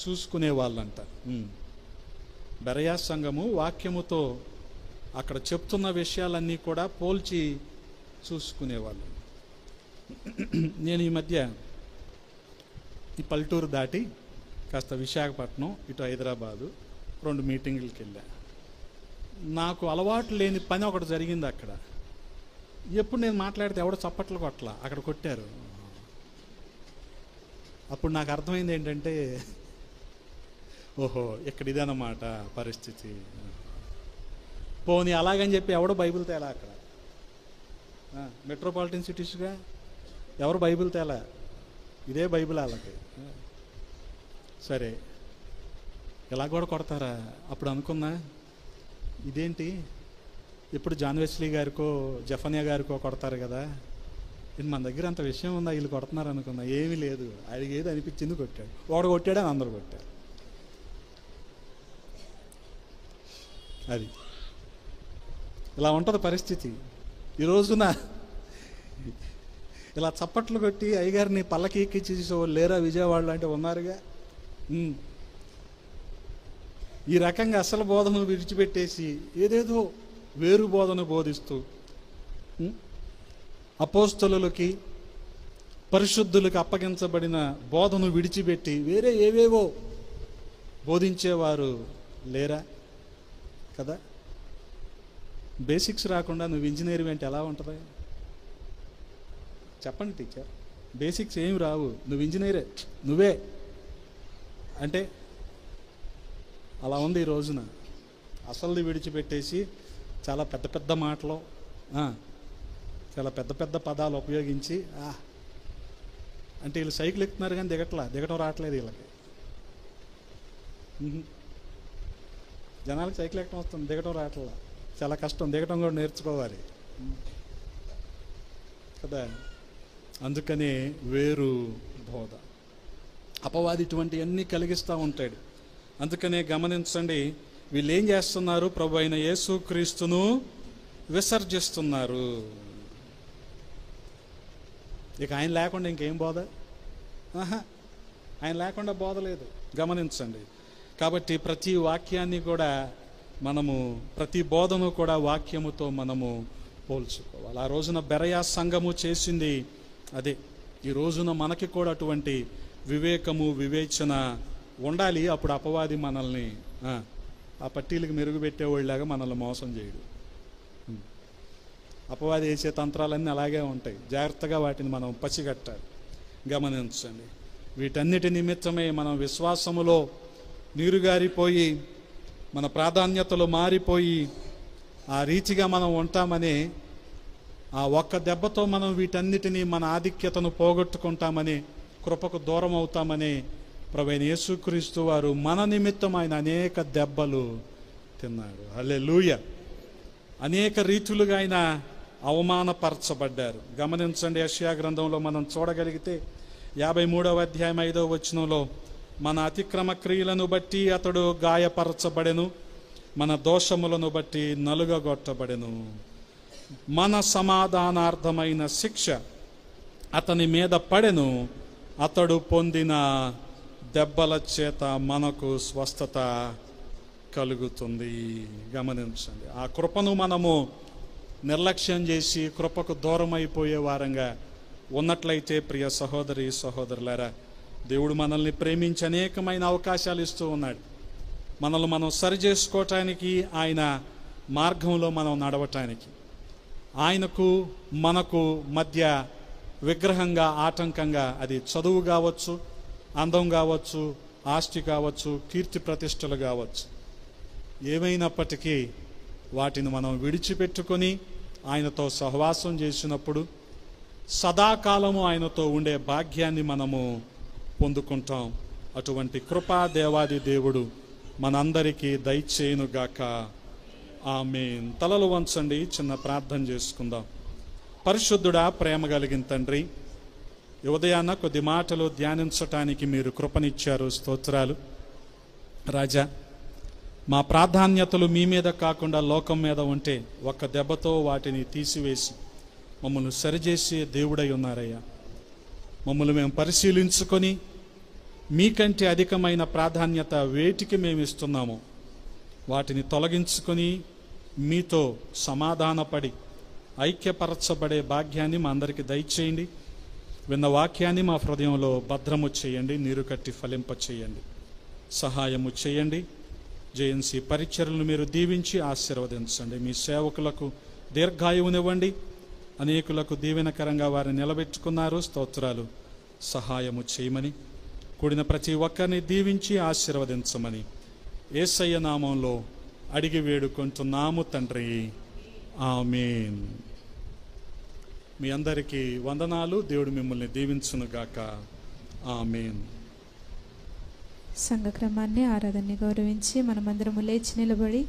చూసుకునే వాళ్ళంట. బెరయా సంఘము వాక్యముతో అక్కడ చెప్తున్న విషయాలన్నీ కూడా పోల్చి చూసుకునేవాళ్ళు. నేను ఈ మధ్య ఈ పల్లెటూరు దాటి కాస్త విశాఖపట్నం, ఇటు హైదరాబాదు 2 మీటింగులకి వెళ్ళా. నాకు అలవాటు లేని పని ఒకటి జరిగింది అక్కడ. ఎప్పుడు నేను మాట్లాడితే ఎవడో చప్పట్లు కొట్టలా, అక్కడ కొట్టారు. అప్పుడు నాకు అర్థమైంది ఏంటంటే, ఓహో ఇక్కడ ఇదన్నమాట పరిస్థితి. పోనీ అలాగని చెప్పి ఎవడో బైబిల్ తేలా అక్కడ. మెట్రోపాలిటన్ సిటీస్గా ఎవరు బైబిల్ తేలా, ఇదే బైబిల్ వాళ్ళకి. సరే, ఇలా కూడా కొడతారా? అప్పుడు అనుకున్నా, ఇదేంటి ఇప్పుడు జాన్ వెస్లీ గారికో జఫన్యా గారికో కొడతారు కదా, ఇది మన దగ్గర అంత విషయం ఉందా వీళ్ళు కొడుతున్నారు అనుకున్నా. ఏమీ లేదు, ఆయనకి ఏది అనిపించింది కొట్టాడు. ఒకడు కొట్టాడని అందరూ కొట్టారు. అది ఇలా ఉంటుంది పరిస్థితి. ఈ రోజున ఇలా చప్పట్లు కొట్టి అయ్యగారిని పల్లకి ఎక్కించేసే వాళ్ళు లేరా విజయవాడలో అంటే? ఉన్నారుగా. ఈ రకంగా అసలు బోధను విడిచిపెట్టేసి ఏదేదో వేరు బోధను బోధిస్తూ అపోస్తలులకి పరిశుద్ధులకు అప్పగించబడిన బోధను విడిచిపెట్టి వేరే ఏవేవో బోధించేవారు లేరా కదా? బేసిక్స్ రాకుండా నువ్వు ఇంజనీరింగ్ అంటే ఎలా ఉంటుంది? చెప్పండి టీచర్, బేసిక్స్ ఏమి రావు, నువ్వు ఇంజనీరే నువ్వే అంటే అలా ఉంది ఈ రోజున. అసలుది విడిచిపెట్టేసి చాలా పెద్ద పెద్ద మాటలు, చాలా పెద్ద పెద్ద పదాలు ఉపయోగించి అంటే వీళ్ళు సైకిల్ ఎక్కుతున్నారు కానీ దిగటం రావట్లేదు వీళ్ళకి. జనాలకు సైకిల్ ఎక్కడం వస్తుంది, దిగటం రావట్లా. చాలా కష్టం, దిగటం కూడా నేర్చుకోవాలి కదా. అందుకని వేరు బోధ, అపవాది ఇటువంటివన్నీ కలిగిస్తూ ఉంటాడు. అందుకనే గమనించండి, వీళ్ళు ఏం చేస్తున్నారు? ప్రభు అయిన యేసుక్రీస్తును విసర్జిస్తున్నారు. ఇక ఆయన లేకుండా ఇంకేం బోధ? ఆయన లేకుండా బోధ లేదు. గమనించండి. కాబట్టి ప్రతి వాక్యాన్ని కూడా మనము, ప్రతి బోధను కూడా వాక్యముతో మనము పోల్చుకోవాలి. ఆ రోజున బెరయా సంఘము చేసింది అదే. ఈ రోజున మనకి కూడా అటువంటి వివేకము, వివేచన ఉండాలి. అప్పుడు అపవాది మనల్ని ఆ పట్టీలకు మెరుగుపెట్టేవాళ్ళలాగా మనల్ని మోసం చేయడు. అపవాది వేసే తంత్రాలన్నీ అలాగే ఉంటాయి. జాగ్రత్తగా వాటిని మనం పసిగట్టాలి. గమనించండి. వీటన్నిటి నిమిత్తమే మనం విశ్వాసములో నీరుగారిపోయి, మన ప్రాధాన్యతలు మారిపోయి ఆ రీతిగా మనం ఉంటామని, ఆ ఒక్క దెబ్బతో మనం వీటన్నిటినీ, మన ఆధిక్యతను పోగొట్టుకుంటామని, కృపకు దూరం అవుతామని ప్రభువైన యేసుక్రీస్తు వారు మన నిమిత్తం ఆయన అనేక దెబ్బలు తిన్నాడు. హల్లెలూయా. అనేక రీతులుగా ఆయన అవమానపరచబడ్డారు. గమనించండి, యెషయా గ్రంథంలో మనం చూడగలిగితే 53వ అధ్యాయం 5వ వచనంలో, మన అతిక్రమ క్రియలను బట్టి అతడు గాయపరచబడెను, మన దోషములను బట్టి నలుగగొట్టబడెను, మన సమాధానార్థమైన శిక్ష అతని మీద పడెను, అతడు పొందిన దెబ్బల చేత మనకు స్వస్థత కలుగుతుంది. గమనించండి. ఆ కృపను మనము నిర్లక్ష్యం చేసి కృపకు దూరం అయిపోయే వారంగా ఉన్నట్లయితే, ప్రియ సహోదరి సహోదరులారా, దేవుడు మనల్ని ప్రేమించి అనేకమైన అవకాశాలు ఇస్తూ ఉన్నాడు. మనల్ని మనం సరి చేసుకోవటానికి, ఆయన మార్గంలో మనం నడవటానికి. ఆయనకు మనకు మధ్య విగ్రహంగా, ఆటంకంగా, అది చదువు కావచ్చు, అందం కావచ్చు, ఆస్తి కావచ్చు, కీర్తి ప్రతిష్టలు కావచ్చు, ఏమైనప్పటికీ వాటిని మనం విడిచిపెట్టుకొని ఆయనతో సహవాసం చేసినప్పుడు సదాకాలము ఆయనతో ఉండే భాగ్యాన్ని మనము పొందుకుంటాం. అటువంటి కృపా దేవాది దేవుడు మనందరికీ దయచేయునుగాక. ఆమేన్. తలలు వంచండి, చిన్న ప్రార్థన చేసుకుందాం. పరిశుద్ధుడా, ప్రేమ కలిగిన తండ్రి, ఈ ఉదయాన్న కొద్ది మాటలు ధ్యానించటానికి మీరు కృపనిచ్చారు. స్తోత్రాలు రాజా. మా ప్రాధాన్యతలు మీ మీద కాకుండా లోకం మీద ఉంటే ఒక్క దెబ్బతో వాటిని తీసివేసి మమ్మల్ని సరిచేసే దేవుడై ఉన్నారయ్యా. మమ్మల్ని మేము పరిశీలించుకొని మీకంటే అధికమైన ప్రాధాన్యత వేటికి మేము ఇస్తున్నామో వాటిని తొలగించుకొని మీతో సమాధానపడి ఐక్యపరచబడే భాగ్యాన్ని మా అందరికీ దయచేయండి. విన్న వాక్యాన్ని మా హృదయంలో భద్రము చేయండి, నీరు కట్టి ఫలింప చేయండి, సహాయము చేయండి. జేఎన్సీ పరిచర్యలను మీరు దీవించి ఆశీర్వదించండి. మీ సేవకులకు దీర్ఘాయువునివ్వండి, అనేకులకు దీవెనకరంగా వారిని నిలబెట్టుకున్నారు. స్తోత్రాలు. సహాయము చేయమని, కూడిన ప్రతి ఒక్కరిని దీవించి ఆశీర్వదించమని యేసయ్య నామంలో అడిగి వేడుకుంటున్నాము తండ్రి. ఆమేన్. మీ అందరికీ వందనాలు. దేవుడు మిమ్మల్ని దీవించునుగాక. ఆమేన్. సంఘ క్రమాన్ని, ఆరాధనని గౌరవించి మనమందరము లేచి నిలబడి